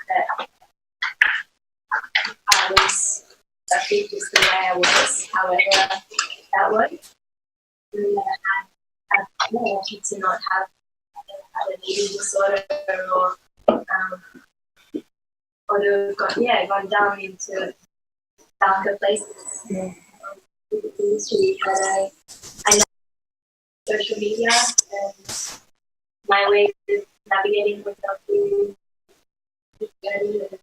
that I was lucky just the way I was, however that was. And I had lucky to not have an eating disorder or to have gone down into darker places. With the industry, but I know social media and my way of navigating myself through the journey and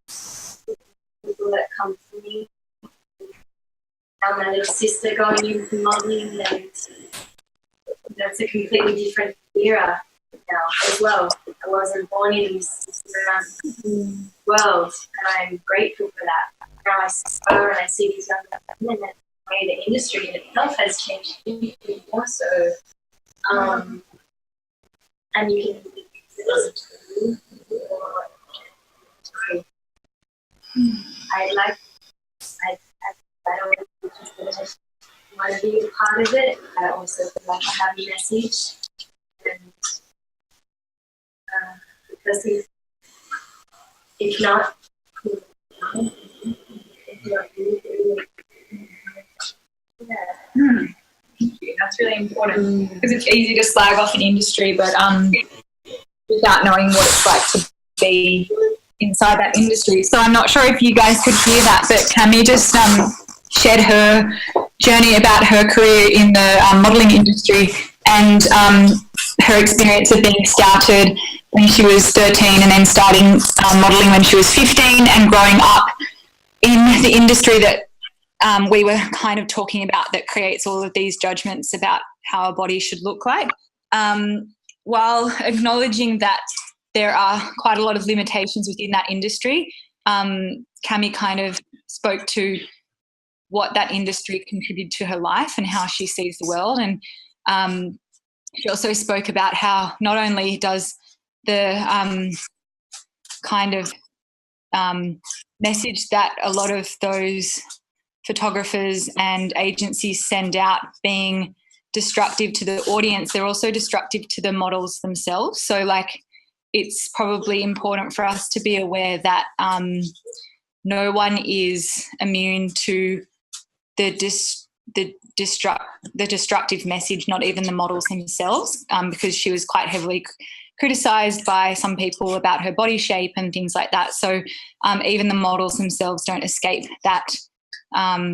people that come to me. Now my little sister going into modelling, and that's a completely different era now as well. I wasn't born in this world, and I'm grateful for that. Now I see her and I see these young women, and the way the industry in itself has changed more so And you can I don't want to be a part of it. I also feel like I have a message, and because if not, That's really important because it's easy to slag off an industry, but without knowing what it's like to be inside that industry. So I'm not sure if you guys could hear that, but Cami just shared her journey about her career in the modelling industry and her experience of being scouted when she was 13 and then starting modelling when she was 15 and growing up in the industry that we were kind of talking about, that creates all of these judgments about how a body should look like, while acknowledging that there are quite a lot of limitations within that industry. Cami kind of spoke to what that industry contributed to her life and how she sees the world, and she also spoke about how not only does the kind of message that a lot of those photographers and agencies send out being destructive to the audience, they're also destructive to the models themselves. So like, it's probably important for us to be aware that no one is immune to the destructive message, not even the models themselves, because she was quite heavily criticised by some people about her body shape and things like that. So even the models themselves don't escape that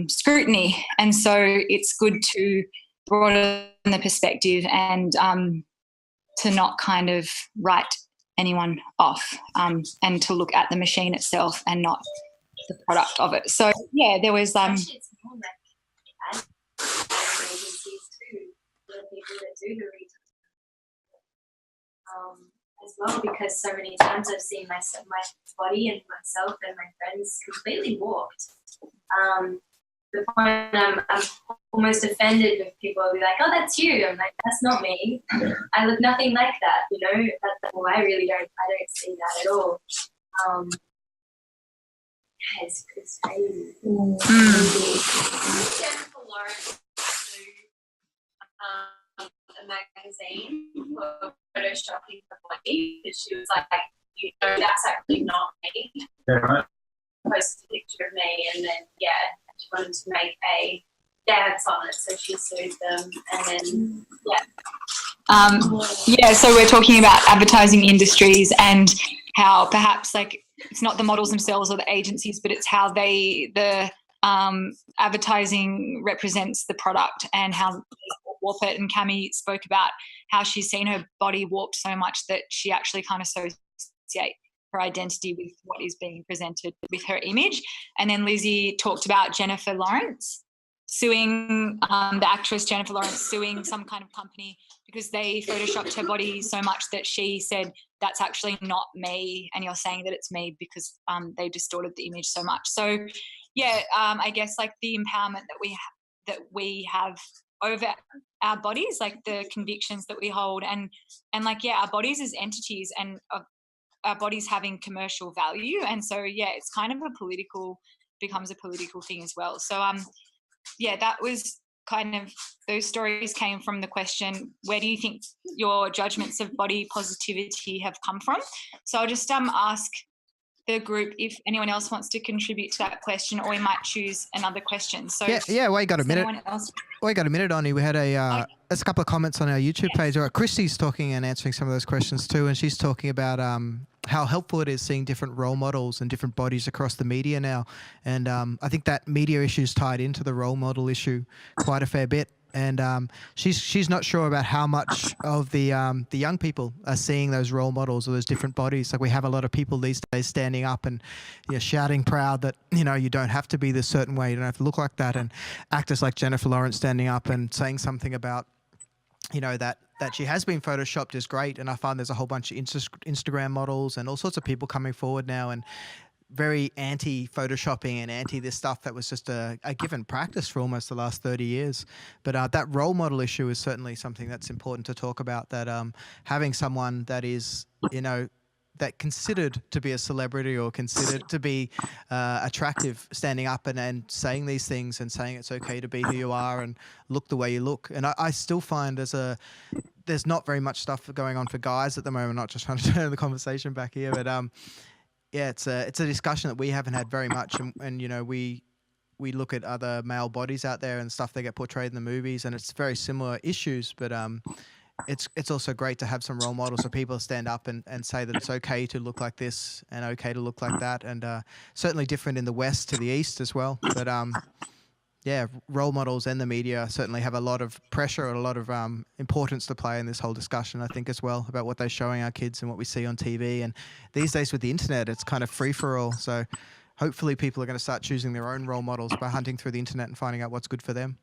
scrutiny. And so it's good to broaden the perspective and to not kind of write anyone off, and to look at the machine itself and not the product of it. So yeah, there was agencies too, the people that do the research as well, because so many times I've seen my body and myself and my friends completely warped. The point I'm almost offended if people will be like, "Oh, that's you." I'm like, "That's not me. I look nothing like that." You know, well, I don't see that at all. It's crazy. Jennifer Lawrence a magazine for photoshopping her body, because she was like, "You know, that's actually not me." Yeah, right. Posted a picture of me, and then she wanted to make a dance on it, so she sued them, and then so we're talking about advertising industries and how perhaps like it's not the models themselves or the agencies, but it's how the advertising represents the product and how they warp it. And Cami spoke about how she's seen her body warped so much that she actually can't associate her identity with what is being presented with her image. And then Lizzie talked about Jennifer Lawrence suing, the actress Jennifer Lawrence suing some kind of company because they photoshopped her body so much that she said, "That's actually not me, and you're saying that it's me because they distorted the image so much." So I guess like the empowerment that we have over our bodies, like the convictions that we hold, and like our bodies as entities and our bodies having commercial value, and so it's kind of becomes a political thing as well. So that was kind of, those stories came from the question, where do you think your judgments of body positivity have come from? So I'll just ask the group if anyone else wants to contribute to that question, or we might choose another question. So we got a minute. We got a minute, Oni. We had there's a couple of comments on our YouTube page. Christy's talking and answering some of those questions too, and she's talking about how helpful it is seeing different role models and different bodies across the media now. And I think that media issue is tied into the role model issue quite a fair bit. And she's not sure about how much of the young people are seeing those role models or those different bodies. Like, we have a lot of people these days standing up and shouting proud that you don't have to be this certain way, you don't have to look like that, and actors like Jennifer Lawrence standing up and saying something about that she has been photoshopped is great. And I find there's a whole bunch of Instagram models and all sorts of people coming forward now and very anti-photoshopping and anti this stuff that was just a given practice for almost the last 30 years. But that role model issue is certainly something that's important to talk about, that having someone that is, that considered to be a celebrity or considered to be attractive, standing up and saying these things and saying it's okay to be who you are and look the way you look. And I still find there's not very much stuff going on for guys at the moment, not just trying to turn the conversation back here, but yeah, it's a discussion that we haven't had very much, and we look at other male bodies out there and stuff that get portrayed in the movies, and it's very similar issues, but it's also great to have some role models so people stand up and say that it's okay to look like this and okay to look like that, and certainly different in the West to the East as well. But yeah, role models and the media certainly have a lot of pressure and a lot of importance to play in this whole discussion, I think, as well, about what they're showing our kids and what we see on TV. And these days with the internet, it's kind of free-for-all. So hopefully people are going to start choosing their own role models by hunting through the internet and finding out what's good for them.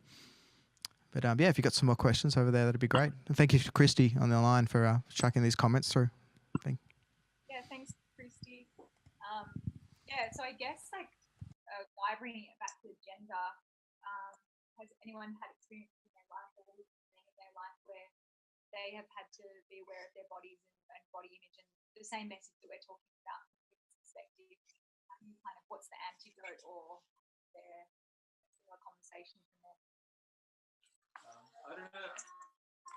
But yeah, if you've got some more questions over there, that'd be great. And thank you to Christy on the line for chucking these comments through. Yeah, thanks, Christy. Yeah, so I guess why bringing it back to gender, has anyone had experience in their life or in their life where they have had to be aware of their bodies and body image, and the same message that we're talking about from a perspective, kind of what's the antidote or their similar conversation from there? I don't know.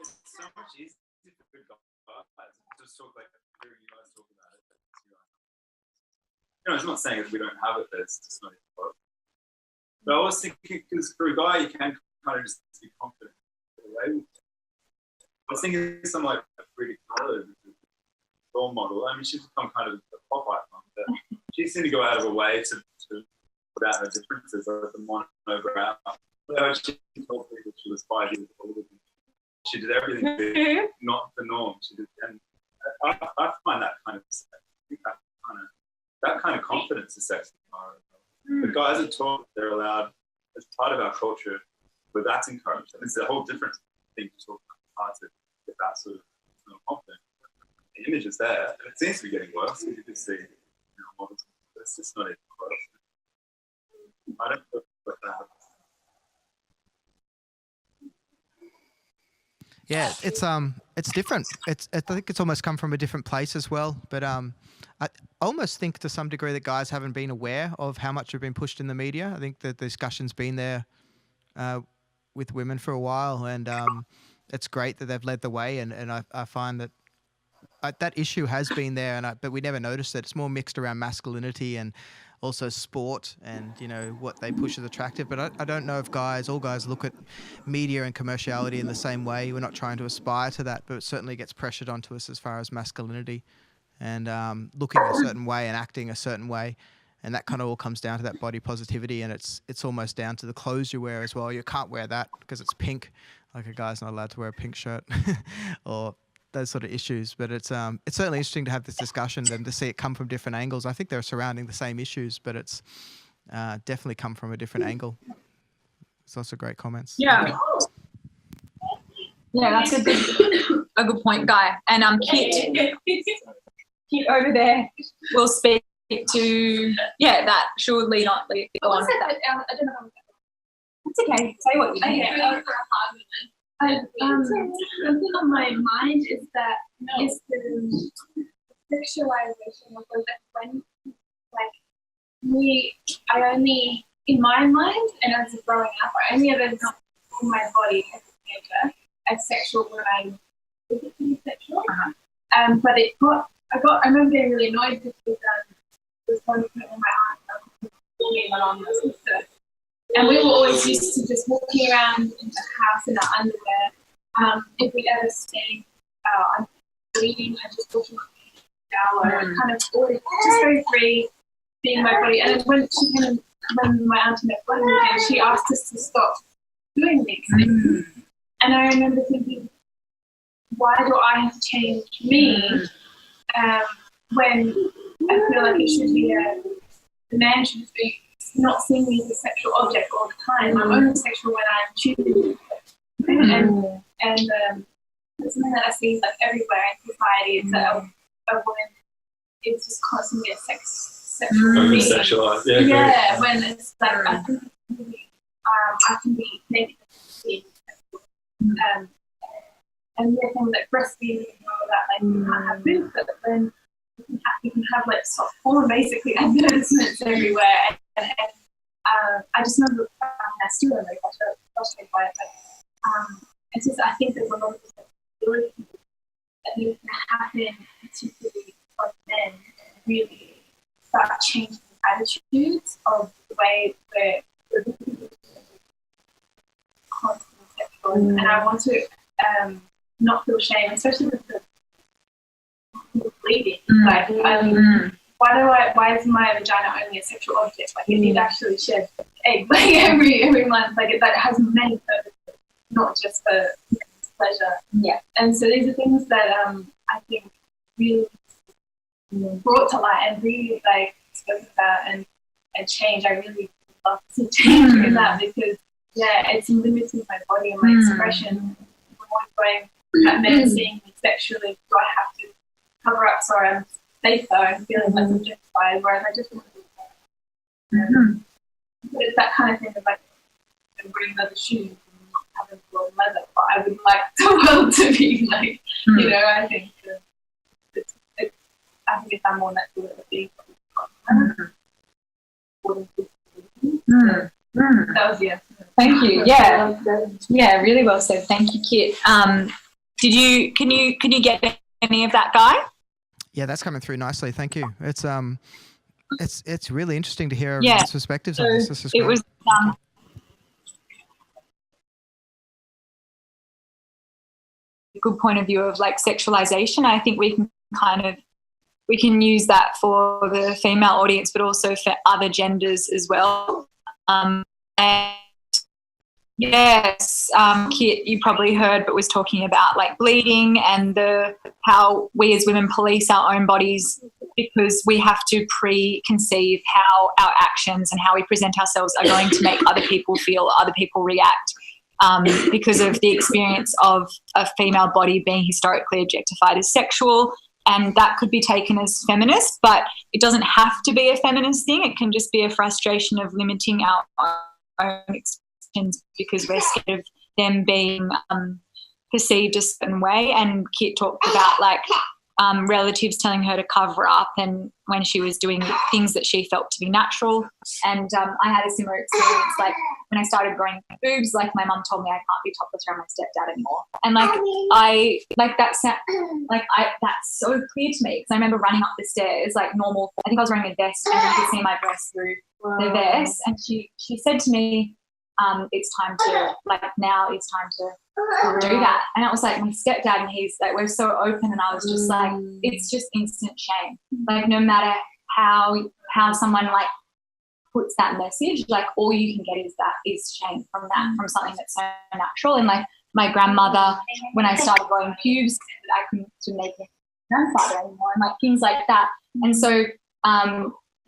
It's so much easier for good guys. Just talk like hearing you guys talk about it. It's not saying that we don't have it, but it's just not important. But I was thinking, because for a guy, you can kind of just be confident. I was thinking someone like Frida Kahlo, role model. I mean, she's become kind of a pop icon, but she seemed to go out of her way to put out her differences, like the monobrow. She told people she was 5 years older. She did everything not the norm. She did, and I find that kind of sex. I think that kind of confidence is sexy. The guys are taught they're allowed as part of our culture, but that's encouraged. And it's a whole different thing to talk about. It's hard to get that sort of confidence. The image is there, and it seems to be getting worse. You can see models, but it's just not even close. I don't feel like that. Yeah, it's different. I think it's almost come from a different place as well. But I almost think to some degree that guys haven't been aware of how much have been pushed in the media. I think that the discussion's been there with women for a while, and it's great that they've led the way. And I find that that issue has been there, but we never noticed it. It's more mixed around masculinity and also sport and, what they push as attractive. But I don't know if all guys look at media and commerciality in the same way. We're not trying to aspire to that, but it certainly gets pressured onto us as far as masculinity and looking a certain way and acting a certain way. And that kind of all comes down to that body positivity, and it's almost down to the clothes you wear as well. You can't wear that because it's pink. Like a guy's not allowed to wear a pink shirt or those sort of issues. But it's certainly interesting to have this discussion and to see it come from different angles. I think they're surrounding the same issues, but it's definitely come from a different angle. It's also great comments. Yeah. Yeah, that's a good point, Guy. And Kit over there will speak to that. She'll lead on. Go on. I don't know. It's okay. Say what you need. Something on my mind is that is the sexualization of when I only, in my mind and as growing up, I only ever saw my body as a gender as sexual when I'm physically sexual. But I remember getting really annoyed because there was one point when my aunt me and my mum and my sister. And we were always used to just walking around in the house in our underwear. If we'd ever stay I'm bleeding and just walking in the shower, kind of always just very free, being my body. And when my auntie met one again, she asked us to stop doing these things. And I remember thinking, why do I have to change me when I feel like it should be the man should be not seeing me as a sexual object all the time. I'm only sexual when I'm choosing it. And it's something that I see everywhere in society. It's that a woman is just constantly Over-sexualized. Yeah, great. when it's like I think I can be negative and the thing like breastfeeding and all that, like you can't have food, but then you can have like soft porn basically advertisements everywhere, and I just remember I still don't know if I felt frustrated by it, but it's just I think there's a lot of responsibility that needs to happen, particularly for men, really start changing attitudes of the way we're constantly sexual, and I want to not feel shame, especially with the bleeding. Like, why is my vagina only a sexual object? Like, it actually sheds eggs like every month. Like, that has many purposes, not just for pleasure. Yeah. And so these are things that I think really brought to light and really like spoken about and change. I really love to change in that because it's limiting my body and my expression. I'm always going at men seeing me sexually. Do I have to cover up so I'm safer and feeling less objectified? Whereas I just want to be but it's that kind of thing of like wearing leather shoes and not having to wear leather. But I would like the world to be like, you know, I think I think if I'm more natural at being that was Thank you. Yeah, really well said. Thank you, Kit. Can you get any of that guy? Yeah, that's coming through nicely. Thank you. It's really interesting to hear everyone's perspectives on this. This is great. It was a good point of view of like sexualization. I think we can use that for the female audience, but also for other genders as well. And yes, Kit, you probably heard, but was talking about like bleeding and how we as women police our own bodies because we have to preconceive how our actions and how we present ourselves are going to make other people feel, other people react, because of the experience of a female body being historically objectified as sexual. And that could be taken as feminist, but it doesn't have to be a feminist thing. It can just be a frustration of limiting our own expressions because we're scared of them being perceived a certain way. And Kit talked about like relatives telling her to cover up and when she was doing things that she felt to be natural. And I had a similar experience, like when I started growing boobs, like my mum told me I can't be topless around my stepdad anymore. And like that's so clear to me because I remember running up the stairs like normal. I think I was wearing a vest and you could see my breasts through the vest. And she said to me, it's time to do that. And it was like my stepdad, and he's like, we're so open, and I was just like, it's just instant shame. Like no matter how someone like puts that message, like all you can get is shame from something that's so natural. And like my grandmother, when I started growing pubes, I couldn't make a grandfather anymore, and like things like that. And so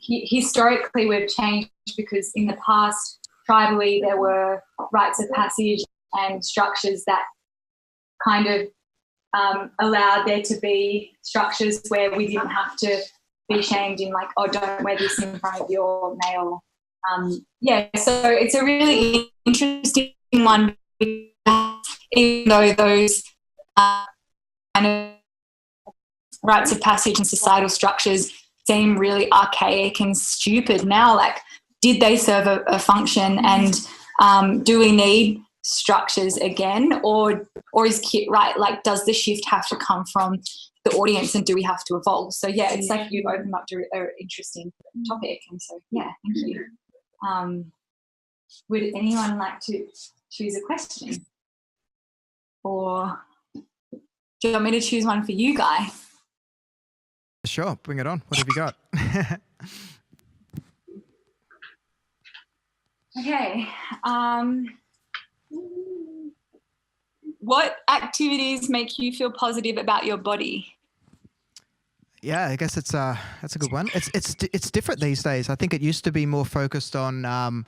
historically we've changed because in the past tribally there were rites of passage and structures that kind of allowed there to be structures where we didn't have to be shamed in like, oh, don't wear this in front of your male. So it's a really interesting one, even though those kind of rites of passage and societal structures seem really archaic and stupid now. Like, did they serve a function, and do we need structures again, or is Kit right? Like, does the shift have to come from the audience, and do we have to evolve? So yeah, it's like you've opened up to an interesting topic, and so yeah, thank you. Would anyone like to choose a question, or do you want me to choose one for you, Guy? Sure, bring it on. What have you got? Okay. What activities make you feel positive about your body? Yeah, I guess that's a good one. It's different these days. I think it used to be more focused on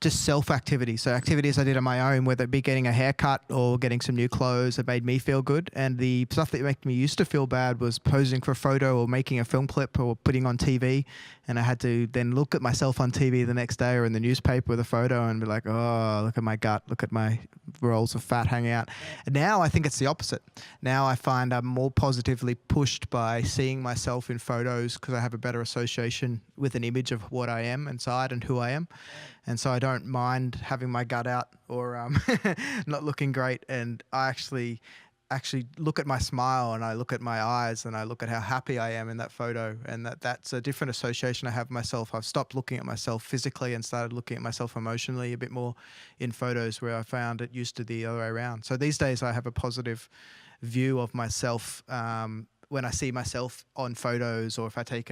just self activity. So activities I did on my own, whether it be getting a haircut or getting some new clothes that made me feel good. And the stuff that made me used to feel bad was posing for a photo or making a film clip or putting on TV. And I had to then look at myself on TV the next day or in the newspaper with a photo and be like, oh, look at my gut, look at my rolls of fat hanging out. And now I think it's the opposite. Now I find I'm more positively pushed by seeing myself in photos because I have a better association with an image of what I am inside and who I am. And so I don't mind having my gut out or not looking great. And I actually look at my smile and I look at my eyes and I look at how happy I am in that photo. And that's a different association I have of myself. I've stopped looking at myself physically and started looking at myself emotionally a bit more in photos, where I found it used to be the other way around. So these days I have a positive view of myself when I see myself on photos, or if I take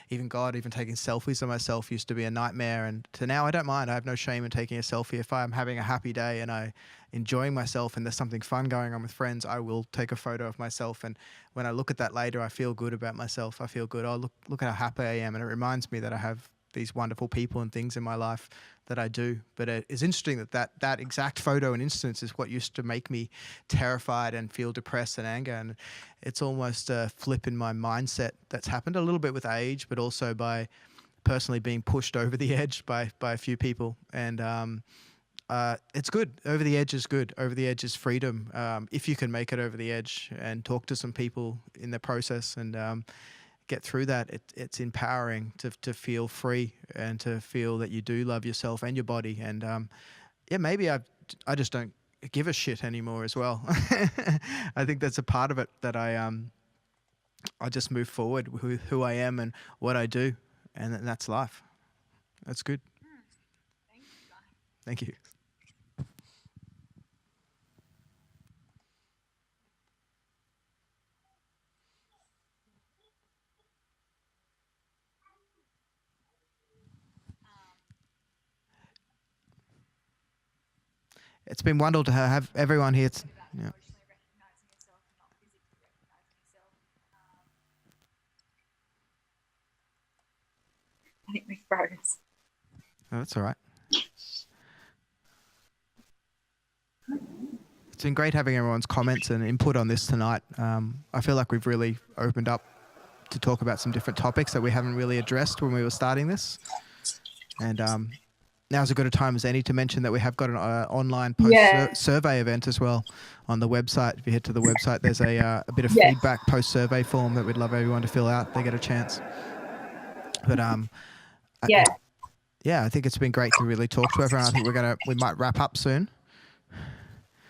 even taking selfies of myself used to be a nightmare. And to now I don't mind. I have no shame in taking a selfie. If I'm having a happy day and I enjoying myself and there's something fun going on with friends, I will take a photo of myself. And when I look at that later, I feel good about myself. I feel good. Oh, look how happy I am. And it reminds me that I have these wonderful people and things in my life that I do. But it's interesting that exact photo and instance is what used to make me terrified and feel depressed and anger. And it's almost a flip in my mindset that's happened a little bit with age, but also by personally being pushed over the edge by a few people. And it's good. Over the edge is good. Over the edge is freedom. If you can make it over the edge and talk to some people in the process and get through that, it's empowering to feel free and to feel that you do love yourself and your body. And maybe I just don't give a shit anymore as well. I think that's a part of it, that I just move forward with who I am and what I do, and that's life. That's good. Thank you. It's been wonderful to have everyone here. Yeah. I think we froze. Oh, that's all right. It's been great having everyone's comments and input on this tonight. I feel like we've really opened up to talk about some different topics that we haven't really addressed when we were starting this. And now's as good a time as any to mention that we have got an online post-survey event as well on the website. If you head to the website, there's a bit of feedback post-survey form that we'd love everyone to fill out. They get a chance. But I think it's been great to really talk to everyone. I think we might wrap up soon.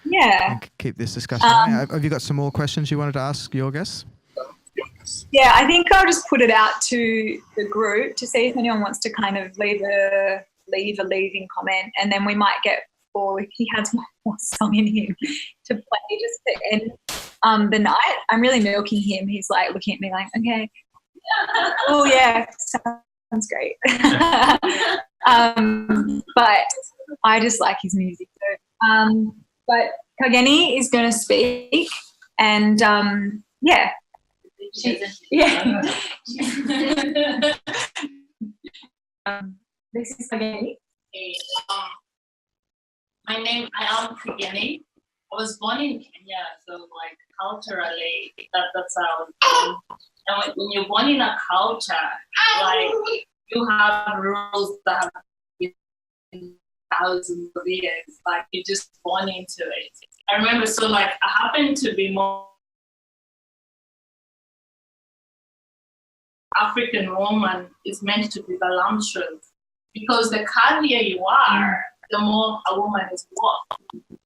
Yeah. And keep this discussion going. Have you got some more questions you wanted to ask your guests? Yeah, I think I'll just put it out to the group to see if anyone wants to kind of leave a leaving comment, and then we might get Paul, if he has one more song in him, to play just to end the night. I'm really milking him. He's like looking at me like, okay. Oh yeah, sounds great. But I just like his music. So, but Kageni is going to speak, and this is Kageni. My name, I am Kageni. I was born in Kenya, so like culturally, that's how I was born. And when you're born in a culture, like you have rules that have been thousands of years. Like you're just born into it. I remember, so like I happen to be more African woman is meant to be voluptuous, because the curvier you are, the more a woman is worth.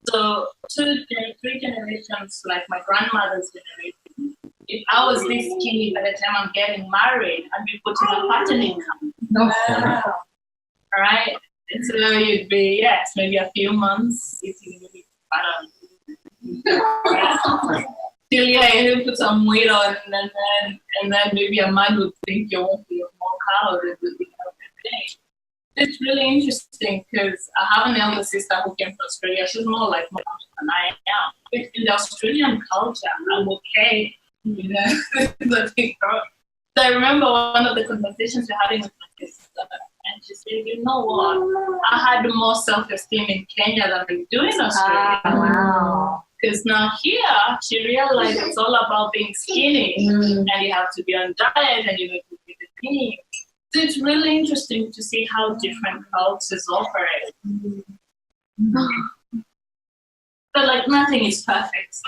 So 3 generations, like my grandmother's generation, if I was this skinny by the time I'm getting married, I'd be putting a pattern income. All right? And so you'd be, maybe a few months eating really pattern. Till you put some weight on, and then maybe a man would think you won't be more calories every day. It's really interesting because I have an elder sister who came from Australia. She's more like me than I am. In the Australian culture, I'm okay. You know, so I remember one of the conversations we're having with my sister, And she said, you know what? I had more self-esteem in Kenya than I do in Australia. Wow. Because now here, she realized it's all about being skinny, and you have to be on diet, and you need to be the team. So it's really interesting to see how different cultures operate. But like nothing is perfect.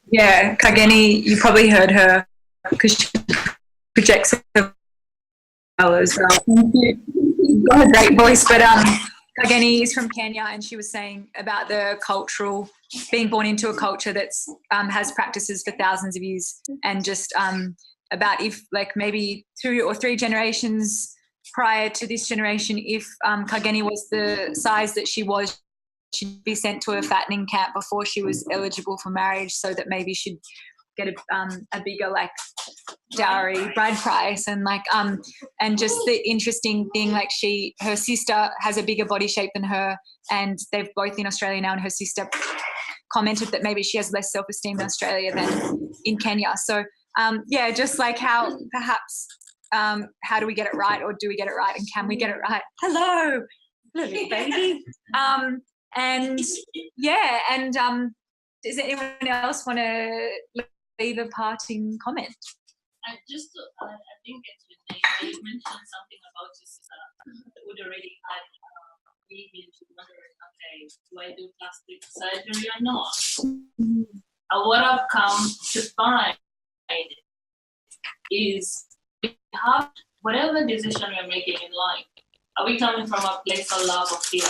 Yeah, Kageni, you probably heard her because she projects her well as well. You've got a great voice, but Kageni is from Kenya, and she was saying about the cultural, being born into a culture that's has practices for thousands of years, and just about if like maybe 2 or 3 generations prior to this generation, if Kageni was the size that she was, she'd be sent to a fattening camp before she was eligible for marriage, so that maybe she'd get a bigger like dowry bride price, and like and just the interesting thing, like her sister has a bigger body shape than her, and they're both in Australia now, and her sister commented that maybe she has less self-esteem in Australia than in Kenya. So yeah, just like how perhaps how do we get it right, or do we get it right, and can we get it right? Hello baby. And yeah, and does anyone else want to leave a parting comment? I think it's they mentioned something about your sister that would already had baby, and she wondering, okay, do I do plastic surgery or not? What I've come to find is we have whatever decision we're making in life, are we coming from a place of love or fear?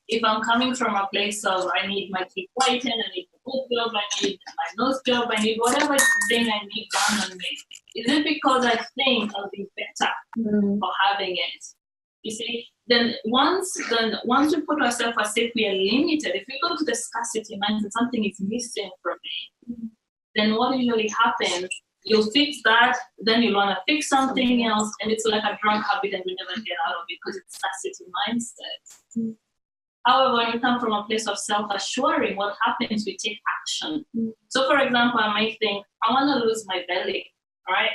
If I'm coming from a place of I need my teeth whitened, I need a good job, I need my nose job, I need whatever thing I need done on me, is it because I think I'll be better for having it? You see, then once we put ourselves as if we are limited, if we go to the scarcity mindset, something is missing from me, then what usually happens, you'll fix that, then you'll want to fix something else, and it's like a drug habit and we never get out of it because it's scarcity mindset. However, when you come from a place of self-assuring, what happens, we take action. So for example, I might think, I want to lose my belly, right?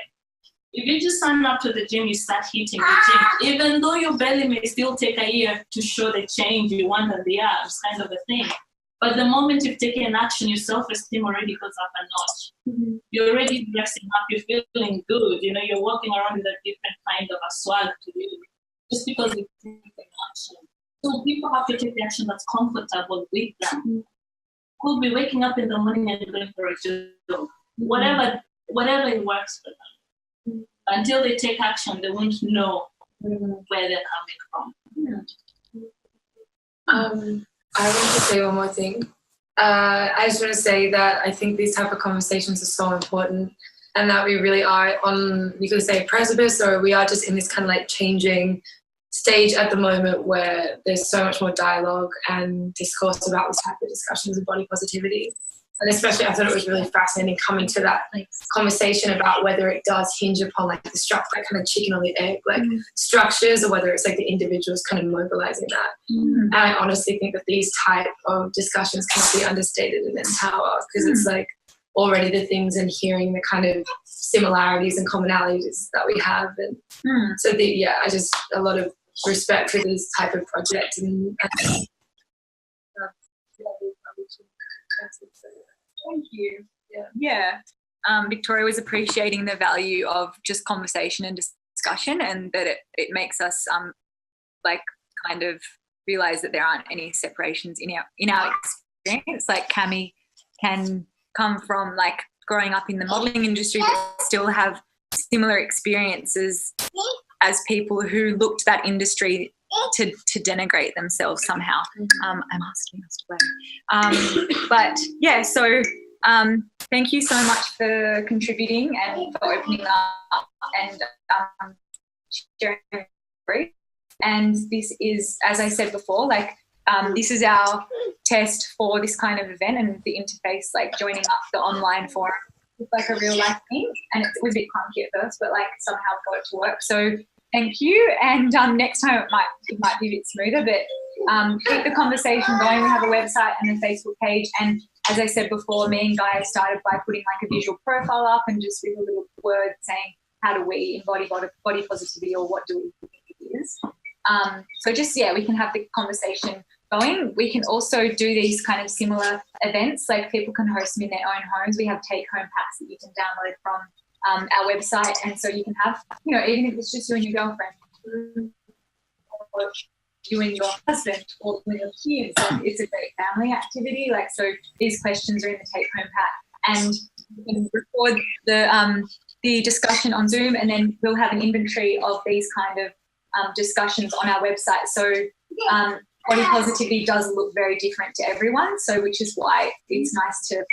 If you just sign up to the gym, you start hitting the gym, even though your belly may still take a year to show the change you want on the abs, kind of a thing. But the moment you've taken action, your self-esteem already goes up a notch. You're already dressing up, you're feeling good, you know, you're walking around with a different kind of a swag to you, just because you've taken action. So people have to take the action that's comfortable with them. Could be waking up in the morning and going for a jog. Whatever it works for them. Until they take action, they won't know where they're coming from. I want to say one more thing. I just want to say that I think these type of conversations are so important, and that we really are on, you could say, a precipice, or we are just in this kind of like changing stage at the moment where there's so much more dialogue and discourse about this type of discussions of body positivity. And especially I thought it was really fascinating coming to that conversation about whether it does hinge upon like the structure, that kind of chicken or the egg, like structures, or whether it's like the individuals kind of mobilizing that. And I honestly think that these type of discussions can be understated in Empower, because it's like already the things, and hearing the kind of similarities and commonalities that we have. And so I just a lot of respect for this type of project. And thank you. Yeah. Victoria was appreciating the value of just conversation and discussion, and that it makes us like kind of realize that there aren't any separations in our experience. Like Cami can come from like growing up in the modeling industry but still have similar experiences as people who looked that industry to denigrate themselves somehow. I'm asking us to wait. But yeah, so thank you so much for contributing and for opening up and sharing your story. And this is, as I said before, like this is our test for this kind of event, and the interface, like joining up the online forum. It's like a real life thing, and it was a bit clunky at first, but like somehow got it to work. So thank you, and next time it might be a bit smoother, but keep the conversation going. We have a website and a Facebook page, and as I said before, me and Guy started by putting like a visual profile up and just with a little word saying, how do we embody body positivity, or what do we think it is? So just, we can have the conversation going. We can also do these kind of similar events, like people can host them in their own homes. We have take-home packs that you can download from our website, and so you can have, even if it's just you and your girlfriend, or you and your husband, or with your kids, it's a great family activity. Like, so these questions are in the take-home pack, and you can record the discussion on Zoom, and then we'll have an inventory of these kind of discussions on our website. So body positivity does look very different to everyone, so which is why it's nice to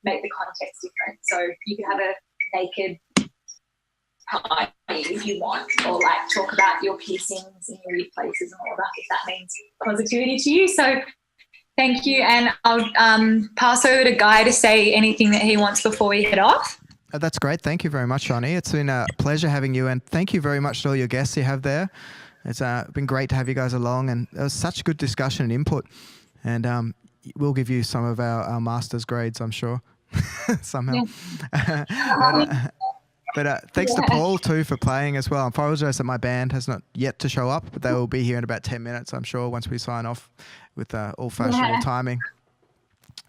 make the context different. So you could have a naked party if you want, or like talk about your piercings in your weird places and all that, if that means positivity to you. So thank you, and I'll pass over to Guy to say anything that he wants before we head off. That's great. Thank you very much, Shani. It's been a pleasure having you, and thank you very much to all your guests you have there. It's been great to have you guys along, and it was such good discussion and input. And we'll give you some of our master's grades, I'm sure, somehow. But thanks to Paul too for playing as well. I apologise that my band has not yet to show up, but they will be here in about 10 minutes, I'm sure, once we sign off with all-fashionable timing.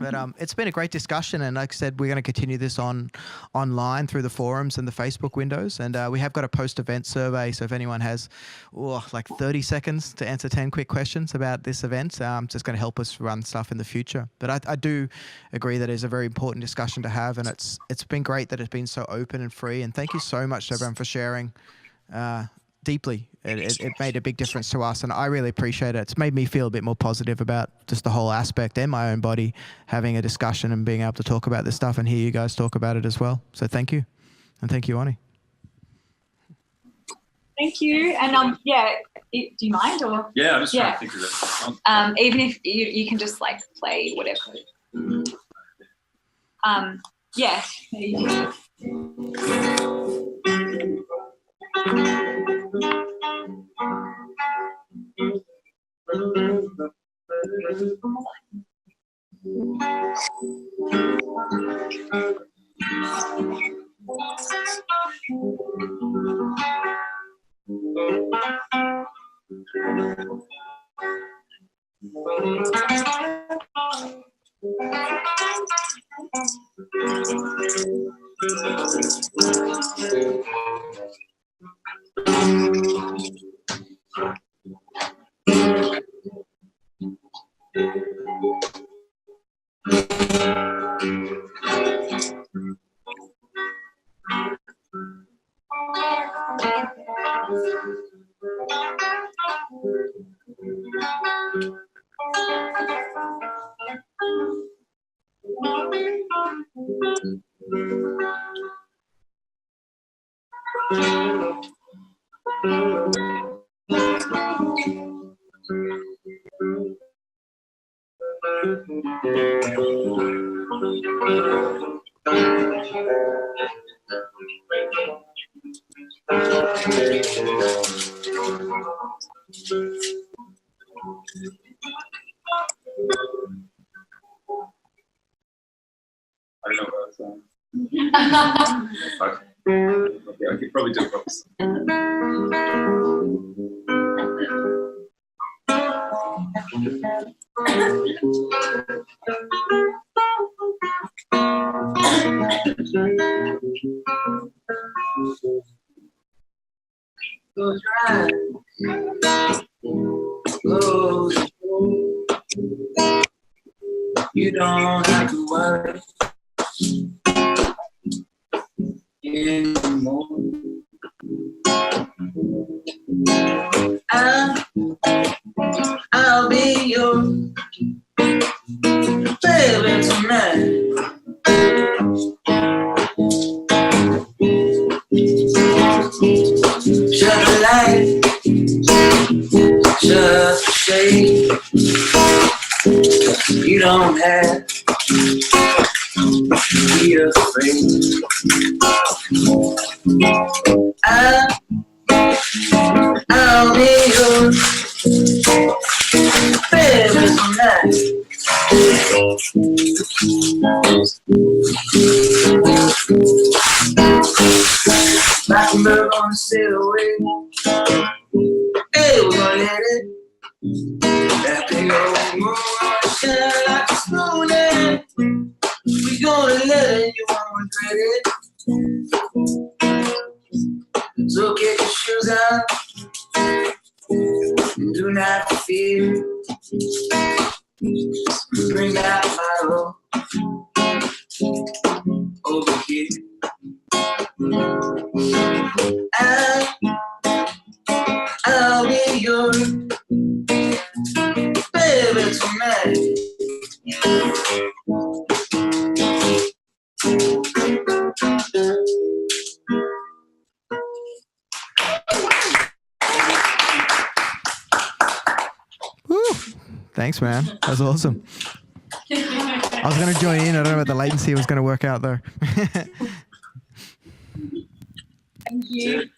But it's been a great discussion, and like I said, we're going to continue this online through the forums and the Facebook windows. And we have got a post-event survey, so if anyone has like 30 seconds to answer 10 quick questions about this event, it's just going to help us run stuff in the future. But I do agree that it's a very important discussion to have, and it's been great that it's been so open and free. And thank you so much to everyone for sharing deeply. It made a big difference to us, and I really appreciate it. It's made me feel a bit more positive about just the whole aspect and my own body, having a discussion and being able to talk about this stuff and hear you guys talk about it as well. So thank you. And thank you, Ani. Thank you. And do you mind? Or yeah, I'm just trying to think of it. Even if you can just like play whatever. There you go. I don't know what I was okay, I could probably do it properly. You don't have to worry anymore. I'll be your baby tonight. Shut the light, shut the shade. You don't have to be afraid. I'll be your baby tonight. Like a bird on a sail away. Hey, we're gonna hit it. That big old moon gonna shine like a spoon. We gonna let it, you won't regret it. So get your shoes on. Do not fear. Bring that bottle over here. I'll be your baby tonight. Woo. Thanks, man. That was awesome. I was going to join in. I don't know what the latency was going to work out, though. Thank you.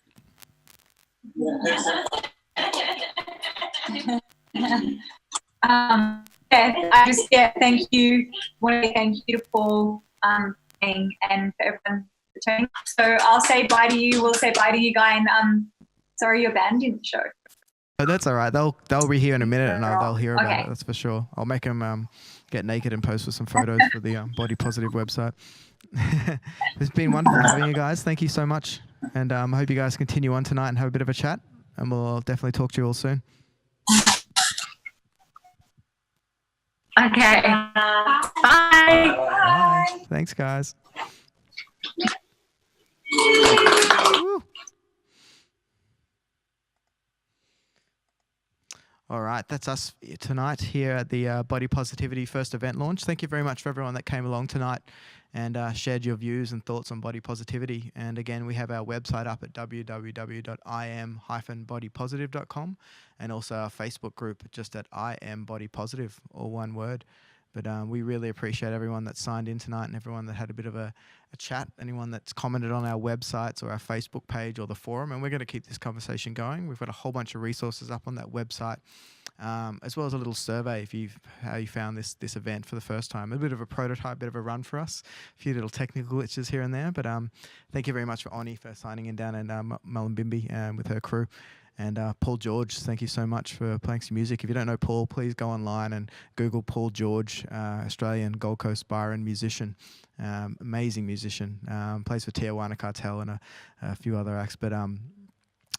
Thank you. Want to thank you to Paul and for everyone for turning. So I'll say bye to you. We'll say bye to you, Guy. And sorry, your band didn't show. Oh, that's all right. They'll be here in a minute, and they'll hear about it. That's for sure. I'll make them get naked and post with some photos for the Body Positive website. It's been wonderful having you guys. Thank you so much, and I hope you guys continue on tonight and have a bit of a chat. And we'll definitely talk to you all soon. Okay. Bye. Bye. Thanks, guys. Woo. All right, that's us tonight here at the Body Positivity first event launch. Thank you very much for everyone that came along tonight and shared your views and thoughts on body positivity. And again, we have our website up at www.im-bodypositive.com and also our Facebook group just at I Am Body Positive, all one word. But we really appreciate everyone that signed in tonight and everyone that had a bit of a chat, anyone that's commented on our websites or our Facebook page or the forum. And we're going to keep this conversation going. We've got a whole bunch of resources up on that website, as well as a little survey how you found this event for the first time. A bit of a prototype, bit of a run for us. A few little technical glitches here and there. But thank you very much for Oni for signing in down in Mullumbimby with her crew. And Paul George, thank you so much for playing some music. If you don't know Paul, please go online and Google Paul George, Australian Gold Coast Byron musician, amazing musician, plays for Tijuana Cartel and a few other acts. But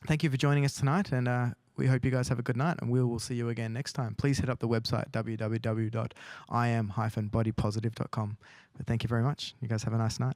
thank you for joining us tonight, and we hope you guys have a good night, and we will see you again next time. Please hit up the website, www.im-bodypositive.com. But thank you very much. You guys have a nice night.